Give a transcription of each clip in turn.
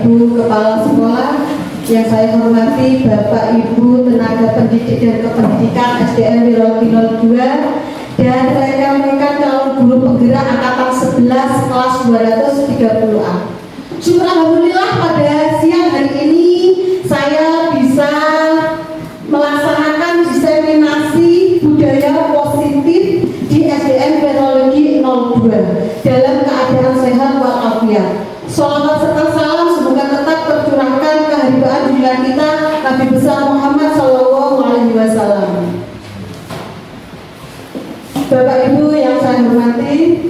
Ibu Kepala Sekolah, yang saya hormati Bapak Ibu tenaga pendidik dan kependidikan SDN Wirauti 02, dan rekan-rekan calon guru penggerak angkatan 11 kelas 230A. Alhamdulillah pada siang hari ini saya bisa melaksanakan diseminasi budaya positif di SDN Teknologi 02 dalam keadaan sehat walafiat. Sholawat serta salam semoga tetap tercurahkan keharibaan dunia kita Nabi besar Muhammad SAW. Bapak Ibu yang saya hormati,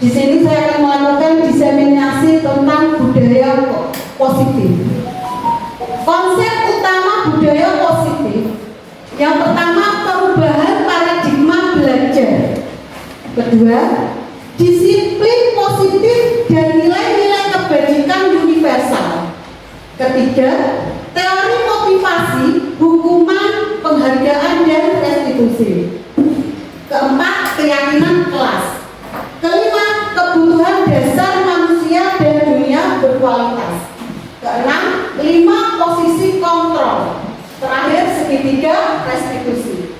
di sini saya akan melakukan diseminasi tentang budaya positif. Konsep utama budaya positif yang pertama, perubahan paradigma belajar. Kedua, disiplin positif dan nilai-nilai kebajikan universal. Ketiga, teori motivasi, hukuman, penghargaan, dan restitusi. Keempat, keyakinan kelas. Kelima, kebutuhan dasar manusia dan dunia berkualitas. Keenam, 5 posisi kontrol. Terakhir, segitiga restitusi.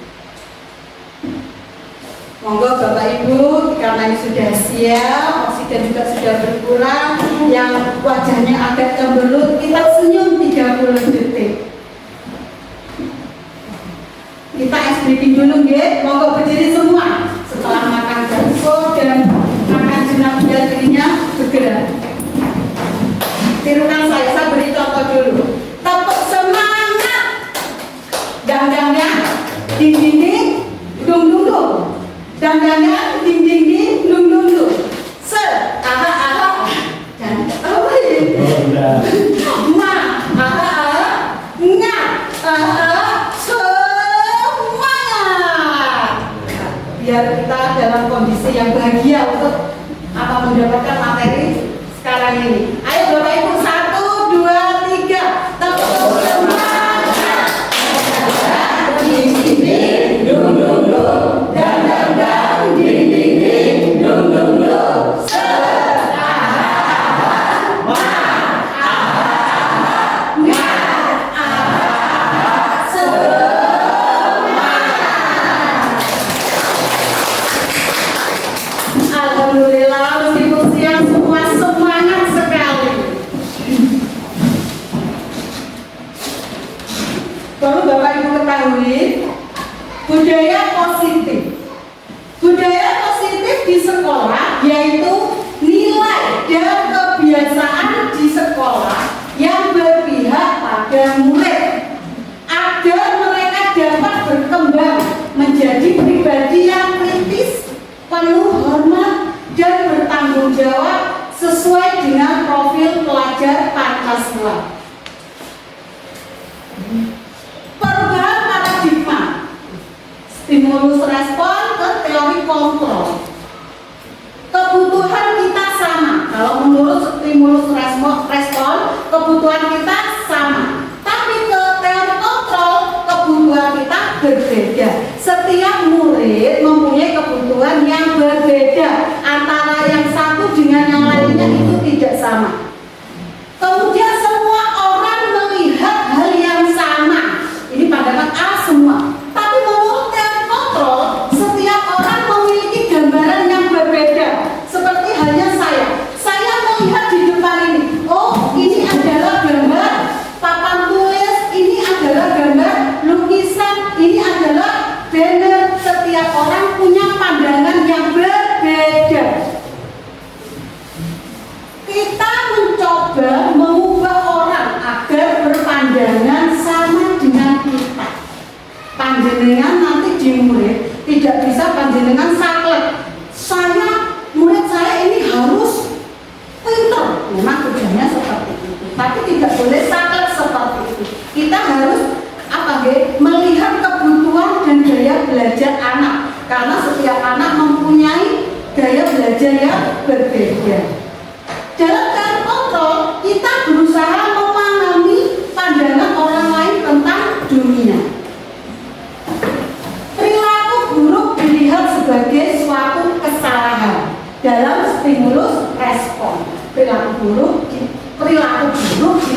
Monggo Bapak Ibu, karena ini sudah siap, oksigen juga sudah berkurang, yang wajahnya agak cemberut, kita senyum 30 detik. Kita ice breathing dulu, nggih. Monggo berdiri semua. Setelah makan bakso dan makan jenang bulat dirinya bergerak. Tirukan saya beri contoh dulu. Tepuk semangat. Dang-dangnya, ding-ding-ding, dung-dung-dung. Dang-dangnya, ding-ding-ding, dung-dung-dung. Aha-aha. Dan apa ini? Ma, aha-aha. Nga, aha-aha. Biar kita dalam kondisi yang bahagia untuk mendapatkan materi sekarang ini. Ayo Bapak Ibu, 1, 2, 3. Tepuk semangat. Ding ding ding, dung dung dung. Dang dang dang, ding ding ding, dung dung dung. Alhamdulillah, meskipun siang semua semangat sekali. Perlu Bapak Ibu ketahui, budaya positif. Budaya positif di sekolah yaitu nilai dan kebiasaan di sekolah yang berpihak pada murid agar mereka dapat berkembang menjadi pribadi yang kritis, penuh hormat, dan bertanggung jawab sesuai dengan profil pelajar Pancasila. Perubahan paradigma, stimulus respon ke teori kontrol. Kebutuhan kita sama. Kalau menurut stimulus respon, kebutuhan kita sama. Tapi ke teori kontrol, kebutuhan kita berbeda. Setiap murid mempunyai kebutuhan yang berbeda. Antara yang satu dengan yang lainnya itu tidak sama. Kemudian semua orang melihat hal yang sama. Ini pandangan A semua. Tapi menurut teori kontrol, setiap orang memiliki gambaran yang berbeda. Seperti halnya saya. Saya melihat di depan ini, oh ini adalah gambar papan tulis, ini adalah gambar lukisan, ini adalah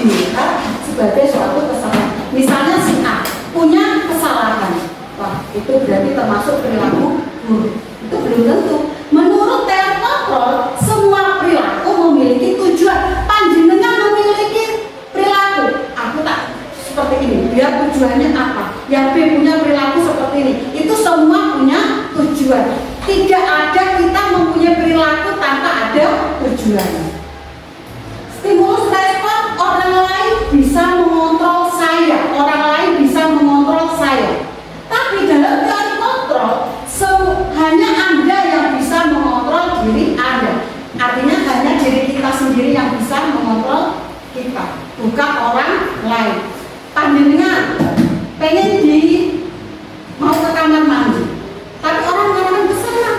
dilihat sebagai suatu kesalahan. Misalnya si A punya kesalahan, wah itu berarti termasuk perilaku buruk. Itu belum tentu. Menurut teori kontrol, semua perilaku memiliki tujuan. Panjenengan memiliki perilaku, aku tak seperti ini, biar tujuannya apa? Yang B punya perilaku seperti ini, itu semua punya tujuan. Tidak ada kita mempunyai perilaku tanpa ada tujuan. Stimulus respon, orang lain bisa mengontrol saya, orang lain bisa mengontrol saya. Tapi dalam teori kontrol, hanya Anda yang bisa mengontrol diri Anda. Artinya hanya diri kita sendiri yang bisa mengontrol kita, bukan orang lain. Panjenengan pengen mau ke kamar mandi, tapi orang besar.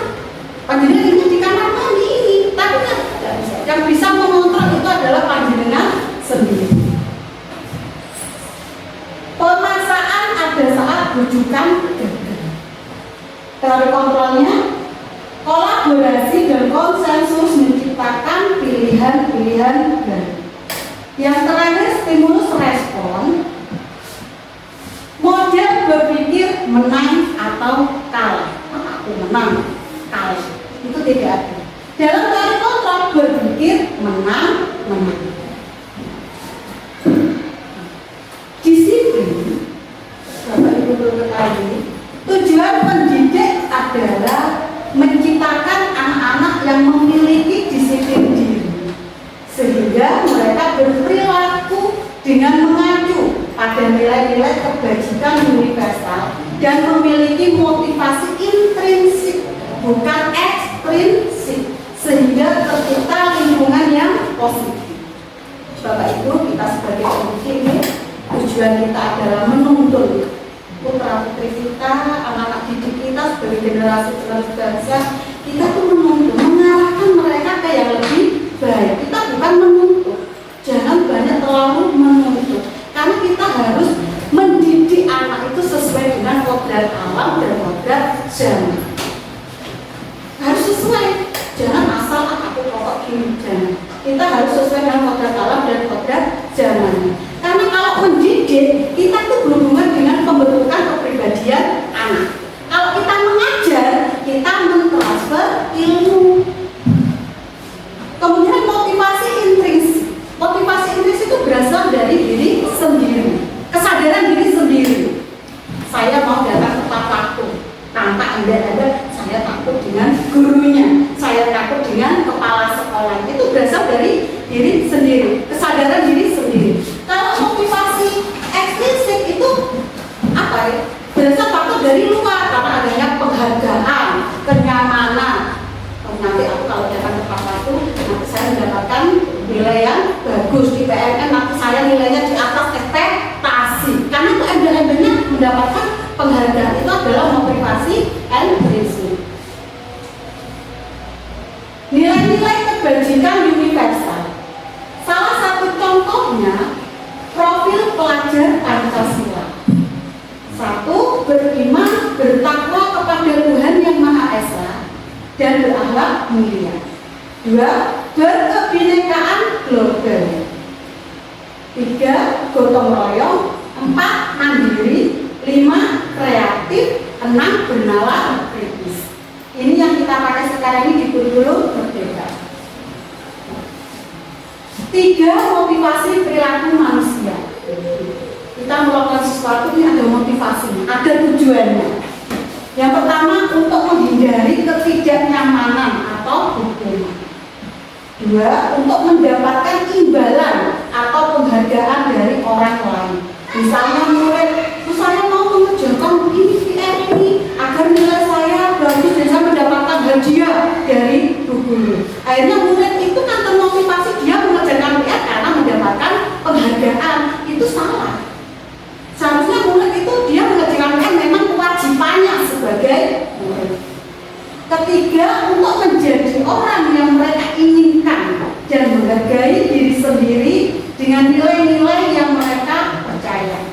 Panjenengan ingin di kamar mandi ini, tapi kan tidak bisa. Yang bisa mengontrol itu adalah panjenengan sendiri. Pemaksaan ada saat rujukan gagal. Teori kontrolnya, kolaborasi dan konsensus menciptakan pilihan-pilihan baru. Yang terakhir, stimulus respon, model berpikir menang atau kalah. Aku menang, kalah, itu tidak ada. Dalam teori kontrol berpikir menang. Disiplin, Bapak Ibu perlu ketahui, tujuan pendidik adalah menciptakan anak-anak yang memiliki disiplin diri, sehingga mereka berperilaku dengan mengacu pada nilai-nilai kebajikan universal dan memiliki motivasi intrinsik, bukan ekstrinsik, sehingga tercipta lingkungan yang positif. Bapak Ibu, kita sebagai pendidik ini, tujuan kita adalah menuntun putra-putri kita, anak-anak didik kita sebagai generasi penerus bangsa. Kita tuh menuntun, mengarahkan mereka ke yang lebih baik. Kita bukan menuntut, jangan banyak terlalu menuntut, karena kita harus mendidik anak itu sesuai dengan kodrat alam dan kodrat zaman. Harus sesuai, jangan asal aku pokok gini, jangan. Kita harus sesuai dengan kodrat alam dan kodrat zaman. Karena kalau mendidik, kita tuh berhubungan dengan pembentukan kepribadian anak. Kalau kita mengajar, kita mentransfer ilmu. Kemudian motivasi intrinsik. Motivasi intrinsik itu berasal dari diri sendiri, kesadaran diri sendiri. Saya mau datang tepat waktu, tanpa ada saya takut dengan gurunya, saya takut dengan kepala sekolah. Itu berasal dari diri sendiri, kesadaran diri sendiri. Kalau motivasi ekstrinsik itu apa ya? Berasal faktor dari luar, karena adanya penghargaan, kenyamanan. Nanti aku kalau datang tepat waktu, nanti saya mendapatkan nilai yang bagus di PNN, nanti saya nilainya di atas ekspektasi. Karena itu embel-embelnya mendapatkan penghargaan, itu adalah motivasi intrinsik. Nilai-nilai kebajikan universal. Salah satu contohnya profil pelajar Pancasila. 1. Beriman, bertakwa kepada Tuhan Yang Maha Esa dan berakhlak mulia. 2. Berkebinekaan global. 3. Gotong royong. 4. Mandiri. 5. Kreatif. 6. Bernalar kritis. Ini yang kita pakai sekarang ini di kurikulum merdeka. 3. Motivasi perilaku manusia. Kita melakukan sesuatu ini ada motivasinya, ada tujuannya. Yang pertama, untuk menghindari ketidaknyamanan atau hukuman. 2. Untuk mendapatkan imbalan atau penghargaan dari orang lain. Misalnya murid, saya mau mengerjakan ini agar nilai saya bagus dan saya mendapatkan hadiah dari guru. Akhirnya murid itu kan termotivasi, dia mengerjakan PR karena mendapatkan penghargaan. Itu salah. Seharusnya murid itu dia mengerjakan PR memang kewajibannya sebagai murid. Ketiga, untuk menjadi orang yang mereka inginkan dan menghargai diri sendiri dengan nilai-nilai yang mereka percaya.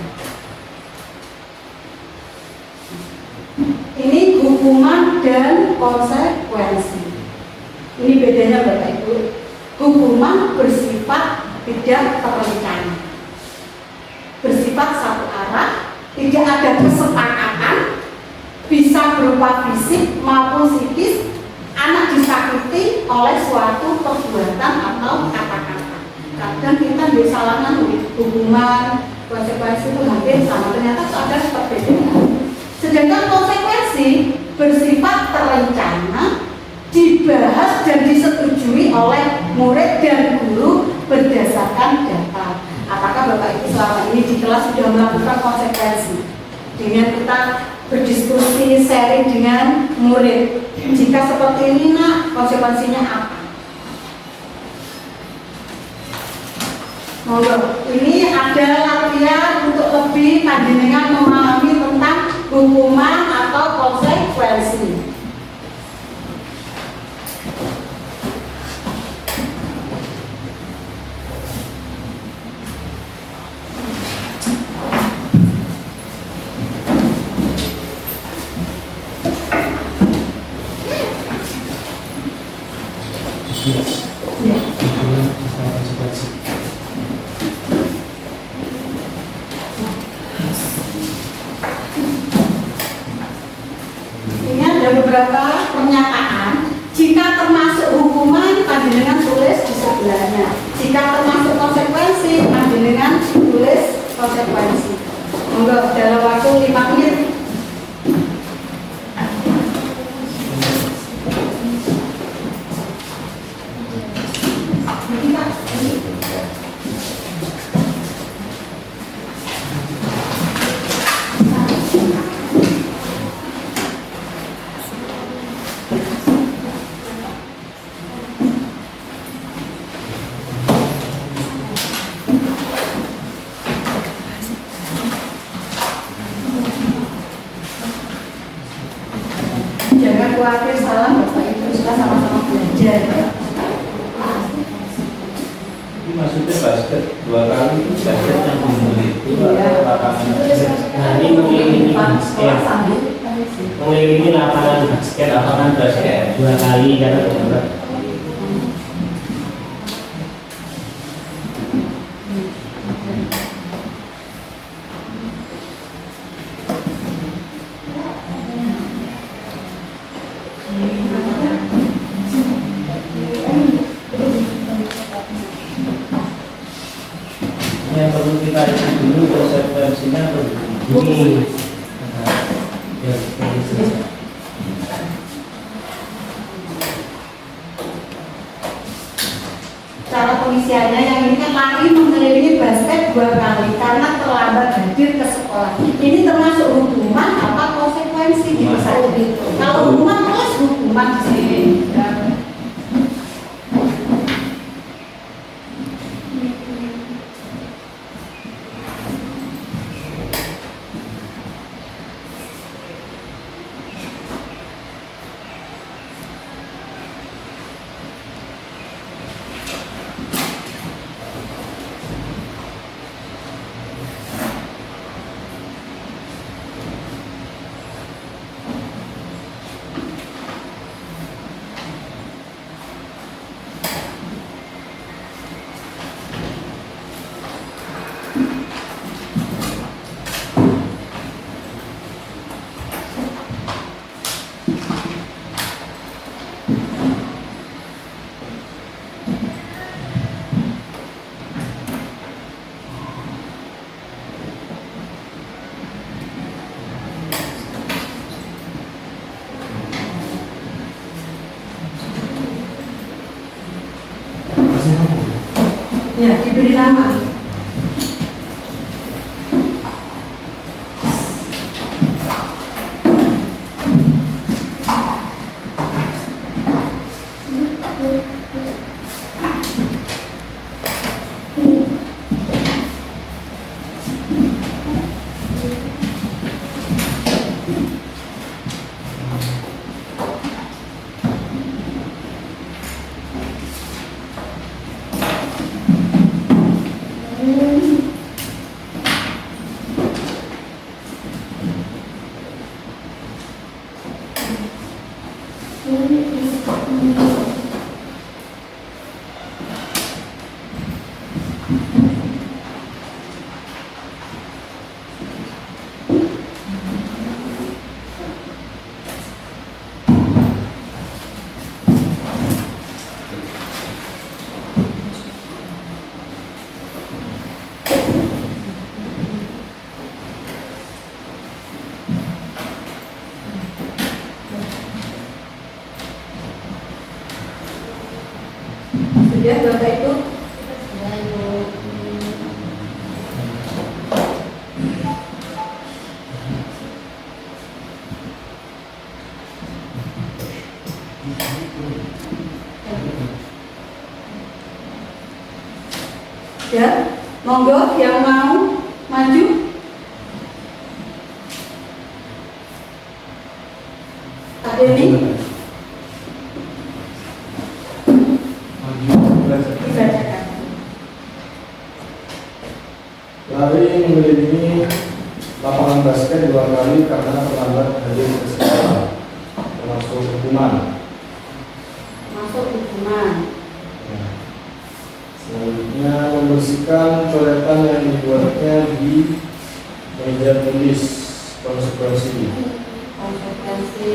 Ini hukuman dan konsekuensi. Ini bedanya Bapak Ibu. Hukuman bersifat tidak terencana. tidak ada kesepakatan, bisa berupa fisik maupun psikis, anak disakiti oleh suatu perbuatan atau kata-kata. Kadang kita disalahkan hukuman, konsekuensi itu hampir sama, ternyata ada perbedaan. Sedangkan konsekuensi bersifat terencana, dibahas dan disetujui oleh murid dan guru berdasarkan data. Apakah Bapak Ibu selama ini di kelas sudah melakukan konsekuensi dengan kita berdiskusi, sharing dengan murid? Jika seperti ini nak, konsekuensinya apa? Monggo, ini ada latihan untuk lebih panjenengan memahami tentang hukuman atau konsekuensi. Ini ada beberapa pernyataan. Jika termasuk hukuman, panjenengan tulis di sebelahnya. Jika termasuk konsekuensi, panjenengan tulis konsekuensi. Monggo dalam waktu 5 menit. Jangan khawatir salah, Bapak Ibu sudah sama-sama belajar. Ini maksudnya basket 2 kali itu basket yang memulai itu atau lapangan basket? Nah ini mengelilingi basket, mengelilingi lapangan basket 2 kali karena berat. Yang perlu kita isi dulu konsekuensinya begini. Ya, seperti itu. Cara pengisiannya yang ini kan lari mengelilingi basket 2 kali karena terlambat hadir ke sekolah. Ini termasuk hukuman apa konsekuensi? Bisa begitu. Kalau hukuman terus hukuman di sini. Ya, diberi nama. Monggo yang mau maju. Ada ini. Dibacakan. Lari mengelilingi lapangan basket 2 kali karena terlambat hadir ke sekolah, termasuk hukuman. Masuk hukuman. Selanjutnya membersihkan coretan yang dibuatnya di meja tulis, konsekuensi. Konsekuensi.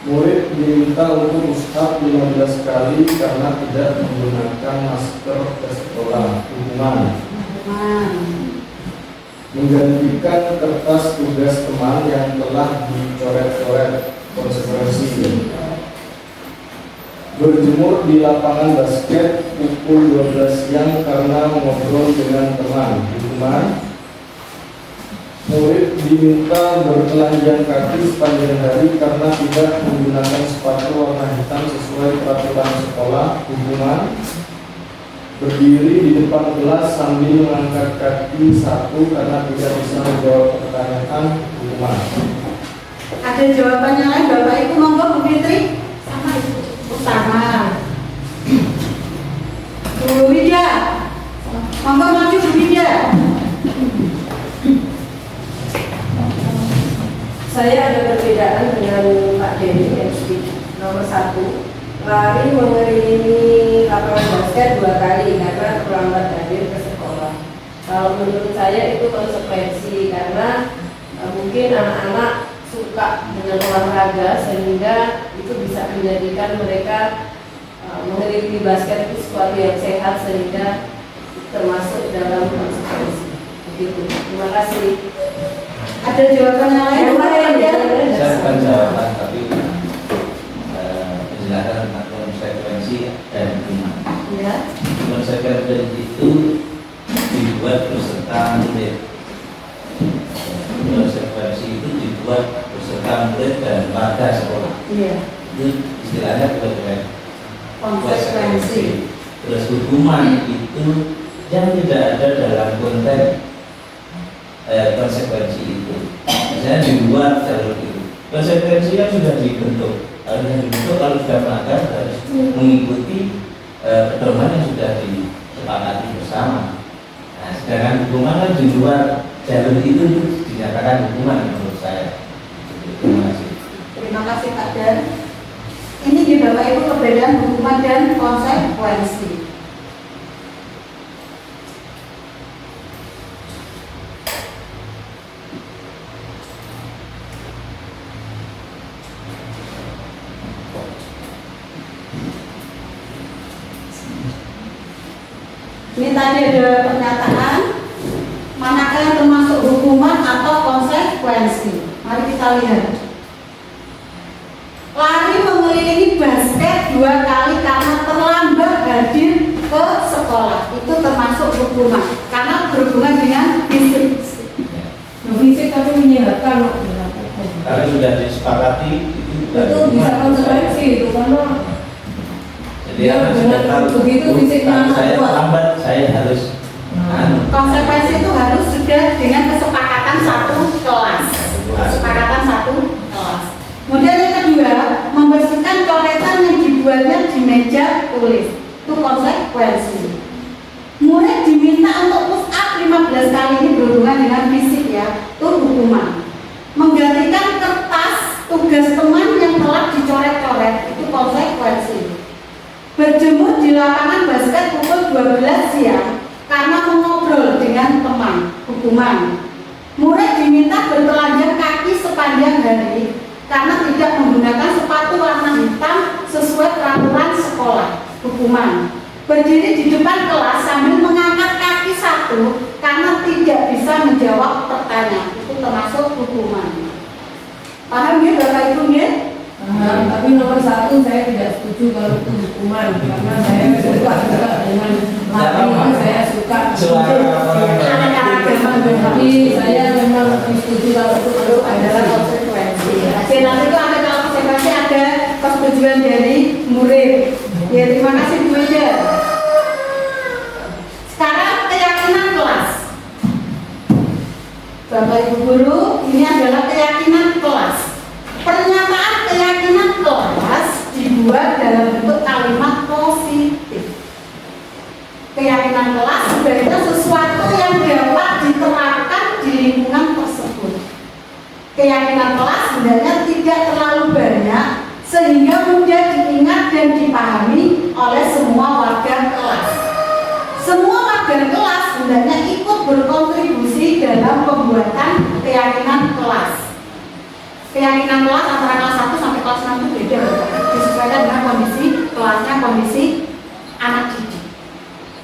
Murid diminta untuk push-up 15 kali karena tidak menggunakan masker ke sekolah, hukuman. Hukuman. Menggantikan kertas tugas teman yang telah dicoret-coret, konsekuensi. Berjemur di lapangan basket pukul 12 siang karena ngobrol dengan teman, hukuman. Murid diminta bertelanjang kaki sepanjang hari karena tidak menggunakan sepatu warna hitam sesuai peraturan sekolah, hukuman. Berdiri di depan kelas sambil mengangkat kaki satu karena tidak bisa menjawab pertanyaan, hukuman. Ada jawabannya lain Bapak Ibu, monggo Bu Fitri. Sama. Bu Widya. Monggo maju Bu Widya. Saya ada perbedaan dengan Pak Denny MC. Nomor 1, lari mengelilingi lapangan basket 2 kali karena terlambat hadir ke sekolah. Kalau menurut saya itu konsekuensi karena mungkin anak-anak suka dengan olahraga sehingga itu bisa menjadikan mereka mengelilingi basket itu sesuatu yang sehat sehingga termasuk dalam konsekuensi. Begitu. Terima kasih. Ada jawabannya lain Bapak Widya? Saya bukan jawaban, tapi penjelasan tentang konsekuensi dan hukuman. Ya. Konsekuensi itu dibuat beserta murid. Konsekuensi itu dibuat beserta murid dan warga sekolah. Iya. Itu istilahnya Konsekuensi. Terus hukuman itu yang tidak ada dalam konteks konsekuensi itu. Misalnya di luar jalur itu. Konsekuensi yang sudah dibentuk. Harusnya dibentuk kalau sudah melanggar harus mengikuti pedoman yang sudah disepakati bersama. Nah, sedangkan hukuman kan di luar jalur itu dinyatakan hukuman menurut saya. Terima kasih. Terima kasih Pak Dan. Ini di Bapak Ibu perbedaan hukuman dan konsekuensi. Ini tadi ada pernyataan manakah yang termasuk hukuman atau konsekuensi. Mari kita lihat. Lari mengelilingi basket 2 kali karena terlambat hadir ke sekolah. Itu termasuk hukuman karena berhubungan dengan fisik. Fisik tapi menyehatkan. Kalau sudah disepakati Itu bisa konsekuensi itu karena jadi anak sudah tahu begitu fisiknya kalau saya kuat. lambat saya harus Konsekuensi itu harus sudah dengan kesepakatan satu kelas. Kesepakatan satu kelas. Kemudian yang kedua, membersihkan coretan yang dibuatnya di meja tulis. Itu konsekuensi. Murid diminta untuk push up 15 kali, ini berhubungan dengan fisik ya. Itu hukuman. Menggantikan kertas tugas teman yang telah dicoret-coret, itu konsekuensi. Berjemur di lapangan basket pukul 12 siang karena mengobrol dengan teman, hukuman. Murid diminta bertelanjang kaki sepanjang hari karena tidak menggunakan sepatu warna hitam sesuai peraturan sekolah, hukuman. Berdiri di depan kelas sambil mengangkat kaki satu karena tidak bisa menjawab pertanyaan, itu termasuk hukuman. Paham ya Bapak Ibu ya? Tapi nomor 1 saya tidak setuju kalau itu hukuman karena saya suka juga dengan lari, saya suka tapi saya memang lebih setuju kalau itu Adalah konsekuensi. Oke, nanti itu ada kalau konsekuensi ada persetujuan dari murid. Ya terima kasih Bu Ida. Sekarang keyakinan guru, ini adalah keyakinan kelas. Pernyataan keyakinan kelas dibuat dalam bentuk kalimat positif. Keyakinan kelas sebenarnya sesuatu yang dapat diterapkan di lingkungan tersebut. Keyakinan kelas sebenarnya tidak terlalu banyak sehingga mudah diingat dan dipahami oleh semua warga kelas. Semua warga kelas sebenarnya ikut berkontribusi dalam pembuatan keyakinan kelas. Keyakinan kelas antara kelas 1 sampai kelas 6 itu beda, disesuaikan dengan kondisi kelasnya, kondisi anak didik.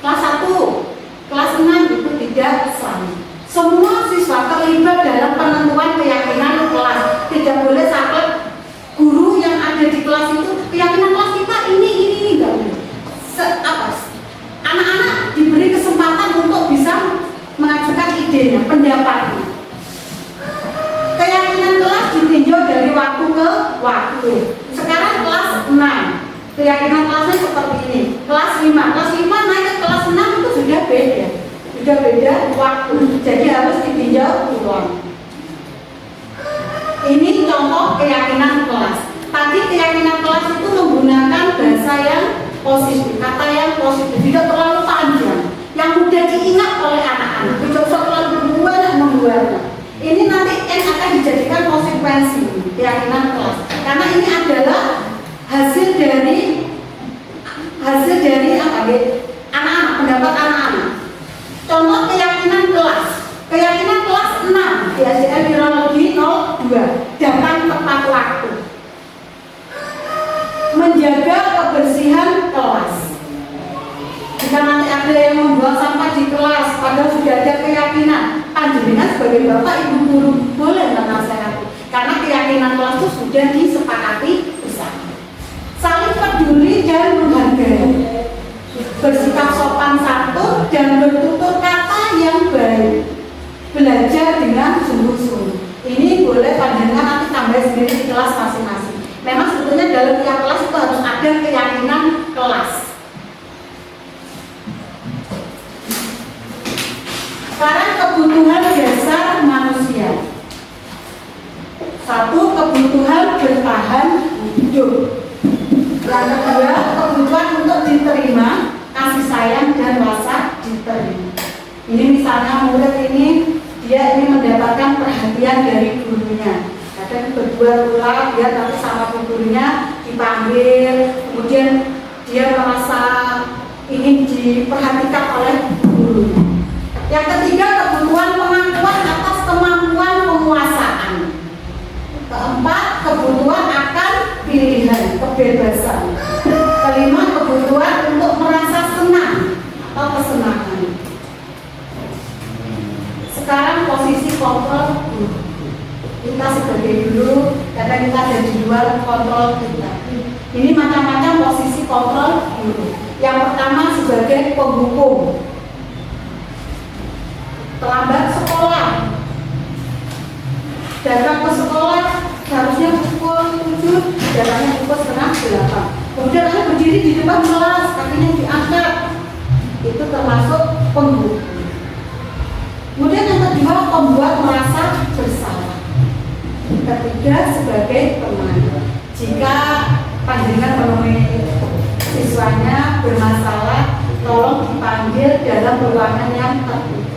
Kelas 1, kelas 6 itu tidak sama. Semua siswa terlibat dalam penentuan keyakinan kelas. Tidak boleh sampai guru yang ada di kelas itu keyakinan kelas kita ini enggak boleh. Anak-anak diberi kesempatan untuk bisa mengajukan idenya, pendapatnya. Keyakinan kelas ditinjau dari waktu ke waktu. Sekarang kelas 6, keyakinan kelasnya seperti ini. Kelas 5 naik ke kelas 6 itu sudah beda waktu. Jadi harus ditinjau ulang. Ini contoh keyakinan kelas. Tadi keyakinan kelas itu menggunakan bahasa yang positif, kata yang positif, tidak terlalu panjang, yang mudah diingat oleh anak-anak. Tidak usah terlalu membuat. Ini nanti akan dijadikan konsekuensi keyakinan kelas, karena ini adalah hasil dari apa gitu? Anak-anak, pendapat anak-anak. Contoh keyakinan kelas 6 di SDN Virologi 02, datang tepat waktu, menjaga kebersihan kelas. Jika nanti ada yang membuang sampah di kelas, padahal sudah ada keyakinan, panjenengan sebagai bapak ibu guru boleh menasehati, karena keyakinan kelas itu sudah disepakati bersama. Saling peduli dan menghargai, bersikap sopan santun dan bertutur kata yang baik, belajar dengan sungguh-sungguh. Ini boleh panjenengan nanti tambah sendiri di kelas masing-masing. Memang sebetulnya dalam tiap kelas itu harus ada keyakinan kelas. Sekarang kebutuhan dasar manusia. 1, kebutuhan bertahan hidup. Yang kedua, kebutuhan untuk diterima, kasih sayang dan rasa diterima. Ini misalnya murid ini, dia ini mendapatkan perhatian dari gurunya. Kadang berbuat ulang, dia nanti sama gurunya dipanggil, kemudian dia merasa ingin diperhatikan oleh gurunya. Yang ketiga, kebutuhan pengakuan atas kemampuan penguasaan. Keempat, kebutuhan akan pilihan, kebebasan. Kelima, kebutuhan untuk merasa senang atau kesenangan. Sekarang posisi kontrol guru. Kita sebagai guru, kadang kita ada di luar kontrol kita. Ini macam-macam posisi kontrol guru. Yang pertama sebagai penghukum. Terlambat sekolah, datang ke sekolah seharusnya pukul 7, datangnya pukul setengah 8. Kemudian anak berdiri di depan kelas, kakinya diangkat, itu termasuk penghukum. Kemudian yang kedua, membuat merasa bersalah. Ketiga, sebagai teman. Jika panjenengan menemui siswanya bermasalah, tolong dipanggil dalam ruangan yang tertutup.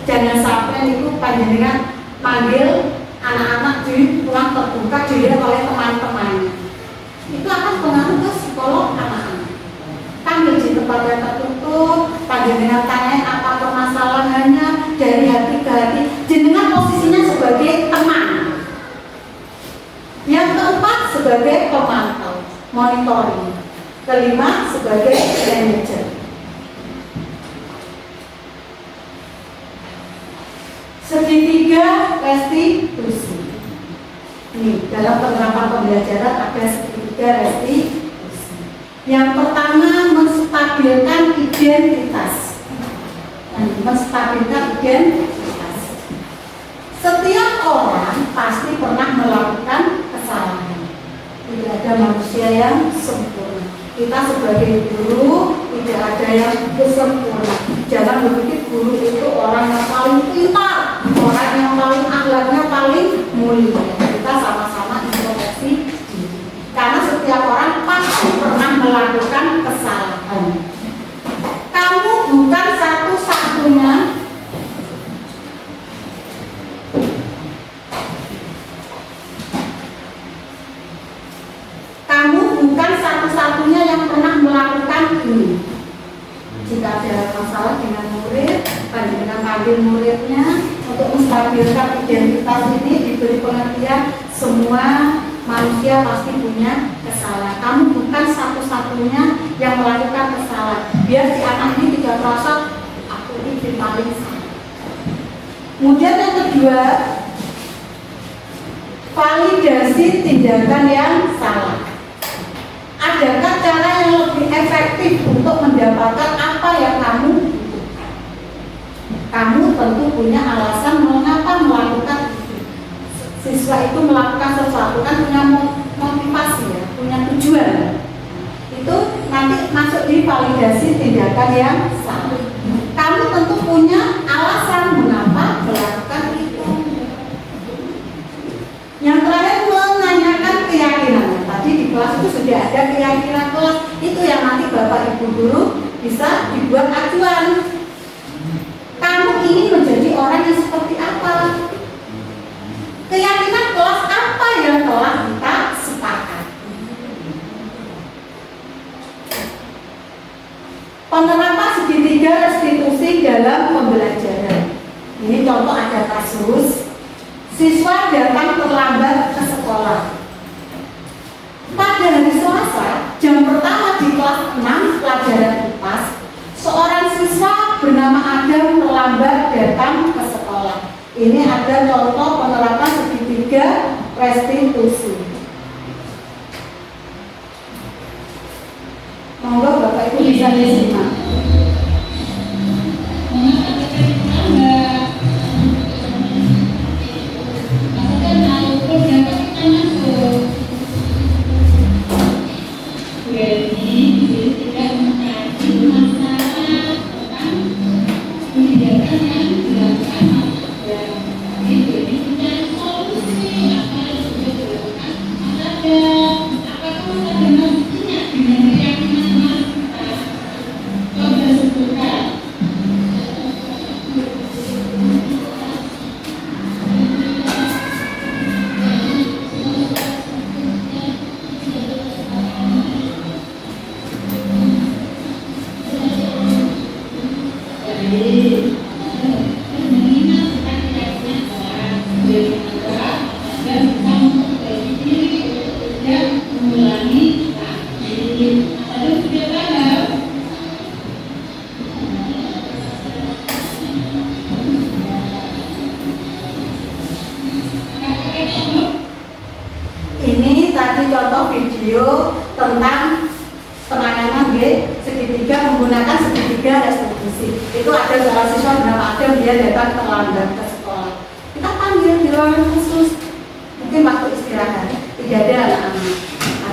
Jangan sampai itu panjenengan manggil anak-anak di ruang terbuka dilihat oleh teman-temannya. Itu akan pengaruh ke psikolog anak-anak. Panggil di tempat yang tertutup, panjenengan tanyain apa permasalahannya dari hati ke hati. Jenengan posisinya sebagai teman. Yang keempat sebagai pemantau, monitoring. Kelima sebagai manajer. Segitiga restitusi. Ini dalam penerapan pembelajaran ada segitiga restitusi. Yang pertama, menstabilkan identitas. Menstabilkan identitas. Setiap orang pasti pernah melakukan kesalahan. Tidak ada manusia yang sempurna. Kita sebagai guru tidak ada yang sempurna. Jangan berpikir guru itu orang yang paling pintar, orang yang paling akhlaknya boleh kita sama-sama introspeksi diri. Karena setiap orang pasti pernah melakukan kesalahan. Kamu bukan satu-satunya yang pernah melakukan ini. Jika ada masalah dengan murid, panjenengan panggil muridnya untuk menstabilkan identitas ini, diberi pengertian semua manusia pasti punya kesalahan. Kamu bukan satu-satunya yang melakukan kesalahan. Biar si anak ini tidak merasa aku ini paling salah. Kemudian yang kedua, validasi tindakan yang salah. Adakah cara yang lebih efektif untuk mendapatkan apa yang kamu butuhkan? Kamu tentu punya alasan mengapa melakukan itu. Siswa itu melakukan sesuatu kan punya motivasi ya, punya tujuan. Itu nanti masuk di validasi tindakan yang salah. Kamu tentu punya alasan mengapa melakukan itu. Yang terakhir, menanyakan keyakinan. Tadi di kelas itu sudah ada keyakinan kelas, itu yang nanti Bapak Ibu guru bisa dibuat acuan. Kamu ingin menjadi orang yang seperti apa? Keyakinan kelas apa yang telah kita sepakat? Penerapan segitiga restitusi dalam pembelajaran. Ini contoh ada kasus siswa datang terlambat ke sekolah. Pada hari Selasa, jam pertama di kelas 6 pelajaran IPAS, seorang siswa bernama Adam terlambat datang ke sekolah. Ini ada contoh penerapan segitiga restitusi. Monggo Bapak Ibu bisa disimak. Ini tadi contoh video tentang penanganan segitiga menggunakan segitiga restitusi. Itu ada seorang siswa bernama Adam, dia datang terlambat ke sekolah. Kita panggil di ruangan khusus, mungkin waktu istirahat, tidak ada anak-anak.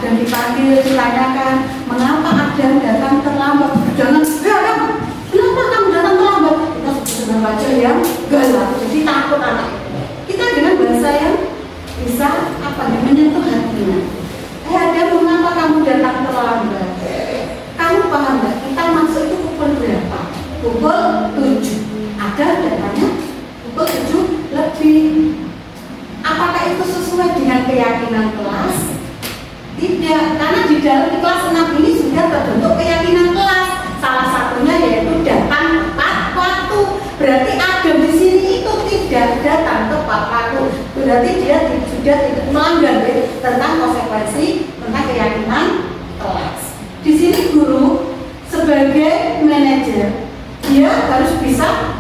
Adam dipanggil, ditanyakan, mengapa Adam datang terlambat? Jangan, Adam, kenapa kamu datang terlambat? Kita sebut dengan wajah yang galak, jadi takut anak itu. Kita dengan bahasa yang bisa menyentuh hatinya. Adam, mengapa kamu datang terlambat? Kamu paham nggak? Kita masuk itu pukul berapa? Pukul 7. Ada datanya pukul 7 lebih. Apakah itu sesuai dengan keyakinan kelas? Tidak, karena di dalam kelas 6 ini sudah terbentuk keyakinan kelas. Salah satunya yaitu datang tepat waktu. Berarti Adam di sini itu tidak datang tepat waktu. Berarti dia sudah tidak melanggar tentang konsekuensi tentang keyakinan kelas. Di sini guru sebagai manajer, dia harus bisa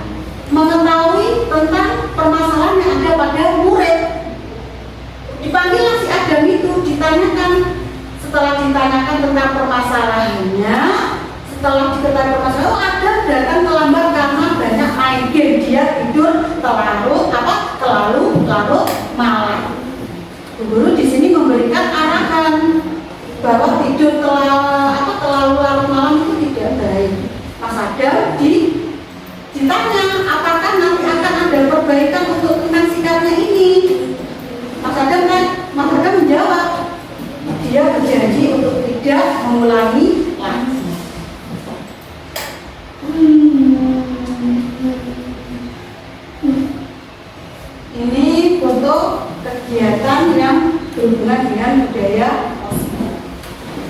mengetahui tentang permasalahan yang ada pada murid. Dipanggillah si Adam itu, ditanyakan. Setelah ditanyakan tentang permasalahannya, setelah diketahui permasalahan, oh Adam datang terlambat karena banyak main game, dia tidur terlalu malam. Guru di sini memberikan arahan bahwa tidur terlalu larut malam itu tidak baik. Mas Adam ditanya apakah nanti akan ada perbaikan untuk tentang sikapnya ini. untuk kegiatan yang berhubungan dengan budaya positif.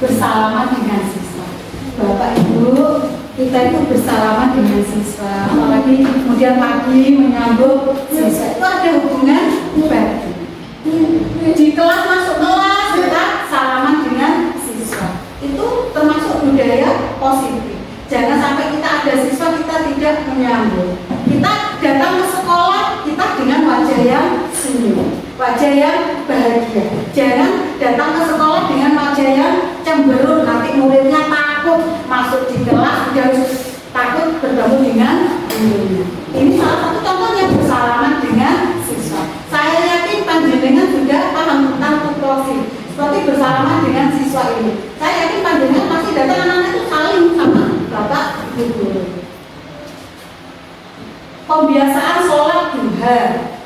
Bersalaman dengan siswa. Bapak Ibu, kita itu bersalaman dengan siswa, apalagi kemudian pagi menyambut siswa itu ada hubungan batin. Di kelas masuk kelas kita salaman dengan siswa, itu termasuk budaya positif. Jangan sampai kita ada siswa kita tidak menyambut. Kita datang ke sekolah kita dengan wajah yang senyum, wajah yang bahagia. Jangan datang ke sekolah dengan wajah yang cemberut, nanti muridnya takut masuk di kelas, dia takut bertemu dengan gurunya. Ini salah satu contohnya bersalaman dengan siswa. Saya yakin panjenengan sudah paham tentang tupoksi seperti bersalaman dengan siswa ini. Saya yakin panjenengan pasti datang anak-anak itu saling sama bapak guru. Pembiasaan sholat duha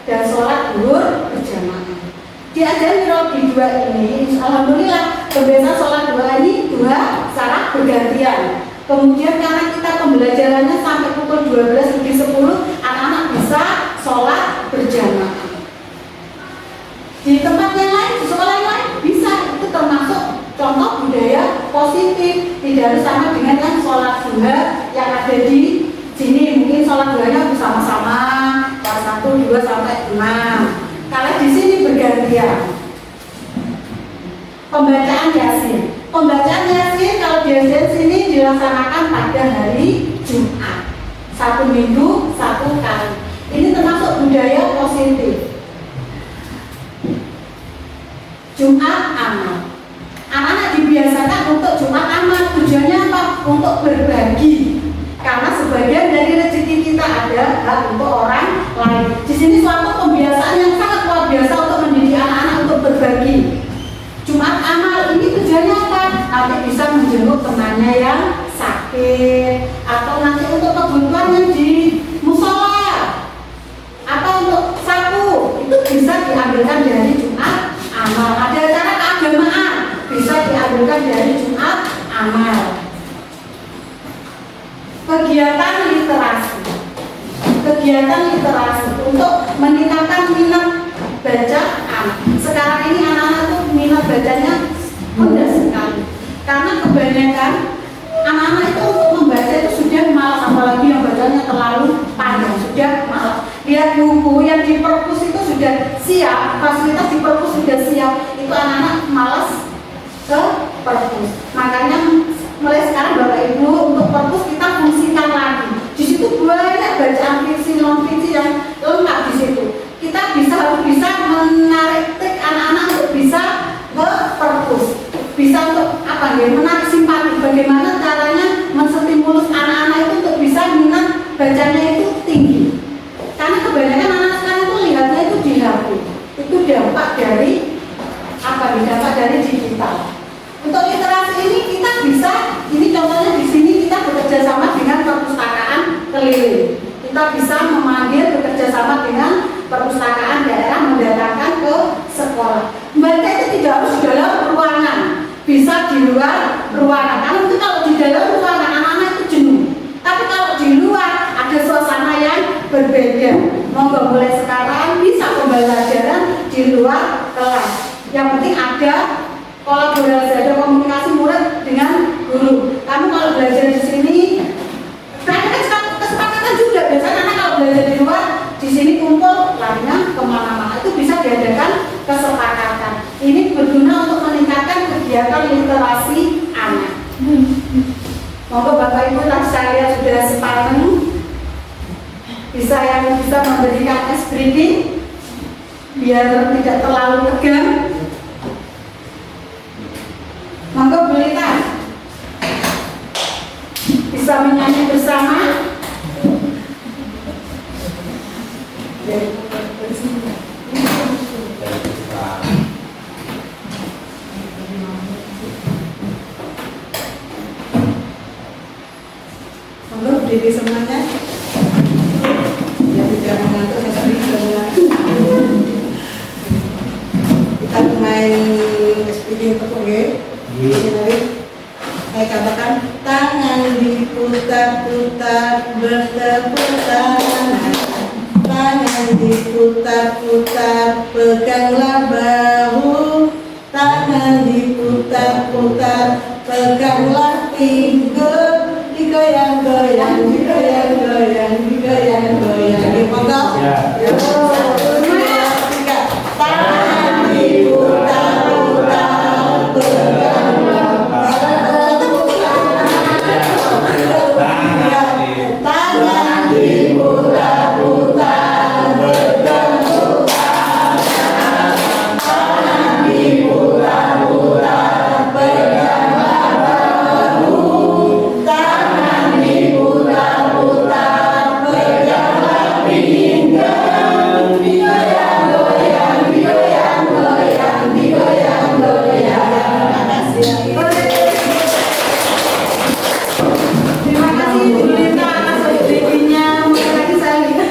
dan sholat zuhur berjamaah. Diajari di dua ini, alhamdulillah kebiasaan sholat duha ini dua secara bergantian. Kemudian karena kita pembelajarannya sampai pukul 12 lebih 10, anak-anak bisa sholat berjamaah. Di tempat yang lain, di sekolah yang lain bisa, itu termasuk contoh budaya positif. Tidak harus sama dengan yang sholat duha yang ada di sini. Mungkin sholat duhanya bersama-sama kelas 1, 2 sampai 6. Kalau di sini bergantian. Pembacaan Yasin. Pembacaan Yasin kalau di sini dilaksanakan pada hari Jumat. 1 minggu 1 kali. Ini termasuk budaya positif. Jumat amal. Anak-anak dibiasakan untuk Jumat amal. Tujuannya apa? Untuk berbagi. Karena sebagian dari rezeki kita ada hak untuk orang lain. Di sini suatu pembiasaan yang sangat luar biasa untuk mendidik anak-anak untuk berbagi. Jumat amal ini tujuannya apa? Nanti bisa menjenguk temannya yang sakit, atau nanti untuk kebutuhan yang di musola, atau untuk sapu, itu bisa diambilkan dari Jumat amal. Ada acara keagamaan bisa diambilkan dari Jumat amal. Kegiatan literasi. Kegiatan literasi untuk meningkatkan minat baca anak. Sekarang ini anak-anak tuh minat bacanya rendah sekali. Karena kebanyakan anak-anak itu untuk membaca itu sudah malas, apalagi yang bacanya terlalu panjang, sudah malas. Lihat buku yang di perpus itu sudah siap, fasilitas di perpus sudah siap, itu anak-anak malas ke perpus. Makanya mulai sekarang Bapak Ibu untuk perpus kita fungsikan lagi. Di situ banyak bacaan fiksi, non fiksi yang lengkap di situ. Kita harus bisa menarik trik anak-anak untuk bisa ke perpus. Bisa untuk apa ya? Menarik simpati. Bagaimana caranya menstimulus anak-anak itu untuk bisa minat bacanya itu tinggi. Karena kebanyakan anak sekarang itu lihatnya itu di HP. Itu dampak dari apa? Dampak dari digital. Untuk literasi ini kita bisa, ini contohnya di sini kita bekerja sama dengan perpustakaan keliling. Kita bisa memanggil bekerja sama dengan perpustakaan daerah mendatangkan ke sekolah. Membaca itu tidak harus di dalam ruangan, bisa di luar ruangan. Karena itu kalau di dalam ruangan anak-anak itu jenuh. Tapi kalau di luar ada suasana yang berbeda. Monggo mulai sekarang bisa pembelajaran di luar kelas. Yang penting ada kolaborasi, ada komunikasi murid dengan guru. Kamu kalau belajar di sini, kesepakatan juga. Biasanya anak kalau belajar di luar, di sini kumpul, larinya kemana-mana. Itu bisa diadakan kesepakatan. Ini berguna untuk meningkatkan kegiatan literasi anak. Monggo Bapak Ibu, tadi saya sudah sepadan. Yang bisa memberikan es breathing, biar tidak terlalu tegang. Monggo belikan. Bisa menyanyi bersama. Monggo berdiri semuanya. Ya tidak mengantuk, tapi tidak mengantuk. Kita main speaking untuk saya katakan tangan diputar-putar bertepuk tangan, tangan diputar-putar peganglah bahu, tangan diputar-putar, peganglah pinggul, digoyang-goyang, digoyang-goyang, digoyang-goyang. Dipotong. Ya. Satu, dua, tiga. Tangan diputar-putar, peganglah bahu, tangan diputar-putar, terima kasih Bu Linda atas idenya. Mungkin lagi saya lihat.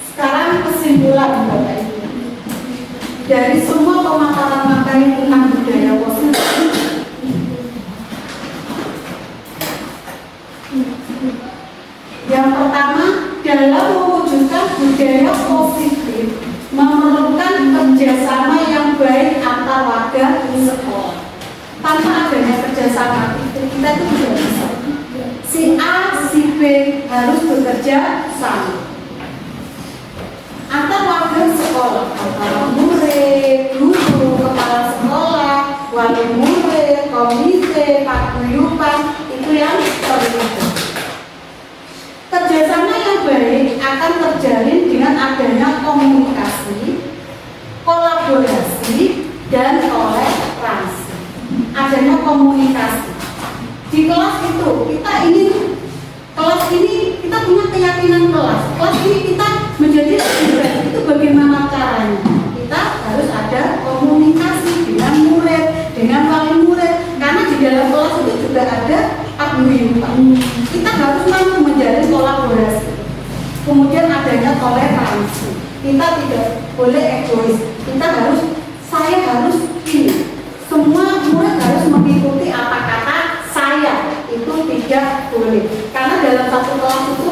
Sekarang kesimpulan Bapak Ibu. Dari semua pemaparan materi tentang budaya positif, yang pertama, dalam mewujudkan budaya positif memerlukan kerjasama yang baik antar warga di sekolah. Tanpa adanya kerjasama itu kita itu tidak bisa. Si A, si B harus bekerja sama. Antar warga sekolah, antara murid, guru, kepala sekolah, wali murid, komite, paguyuban, itu yang terlibat. Kerjasama yang baik akan terjalin dengan adanya komunikasi, kolaborasi, dan toleransi. Adanya komunikasi. Di kelas itu kita ingin kelas ini kita punya keyakinan kelas ini kita menjadi lebih baik. Itu bagaimana caranya? Kita harus ada komunikasi dengan murid, dengan wali murid, karena di dalam kelas itu juga ada paguyuban. Kita harus mampu menjalin kolaborasi. Kemudian adanya toleransi. Kita tidak boleh egois. Saya harus ini. Semua murid harus mengikuti apa kata saya. Itu tidak boleh. Karena dalam satu kelas itu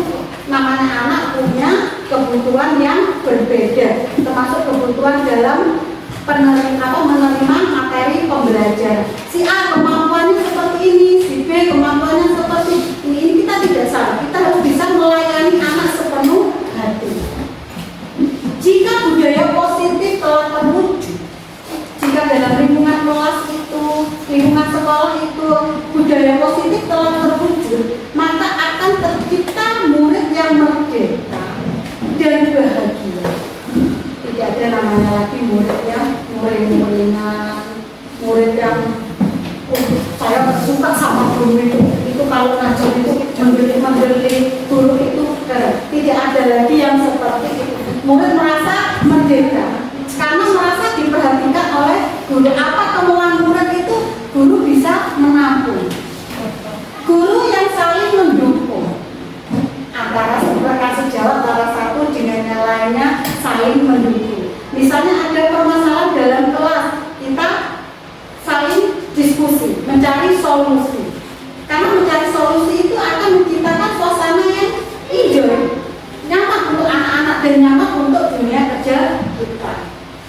namanya anak punya kebutuhan yang berbeda, termasuk kebutuhan dalam menerima materi pembelajaran. Si A kemampuannya seperti ini, si B kemampuannya seperti ini. Ini kita tidak salah. Kita harus bisa melayani anak sepenuh hati. Jika budaya positif telah terwujud, jika dalam lingkungan kelas itu, lingkungan sekolah itu budaya positif telah terwujud, maka akan tercipta murid yang merdeka dan bahagia. Tidak ada namanya lagi murid yang muring-muringan, murid yang saya suka sama guru itu kalau ngajar itu mendelik guru itu keren. Tidak ada lagi yang seperti itu. Murid merasa merdeka karena merasa diperhatikan oleh guru. Apa kemauan murid itu guru bisa menampung. Guru yang saling mendukung antara rekan sejawat antara satu dengan yang lainnya saling mendukung. Misalnya ada permasalahan dalam kelas, kita saling diskusi, mencari solusi. Karena mencari solusi itu akan menciptakan suasana yang hijau, nyaman untuk anak-anak dan nyaman untuk dunia kerja kita.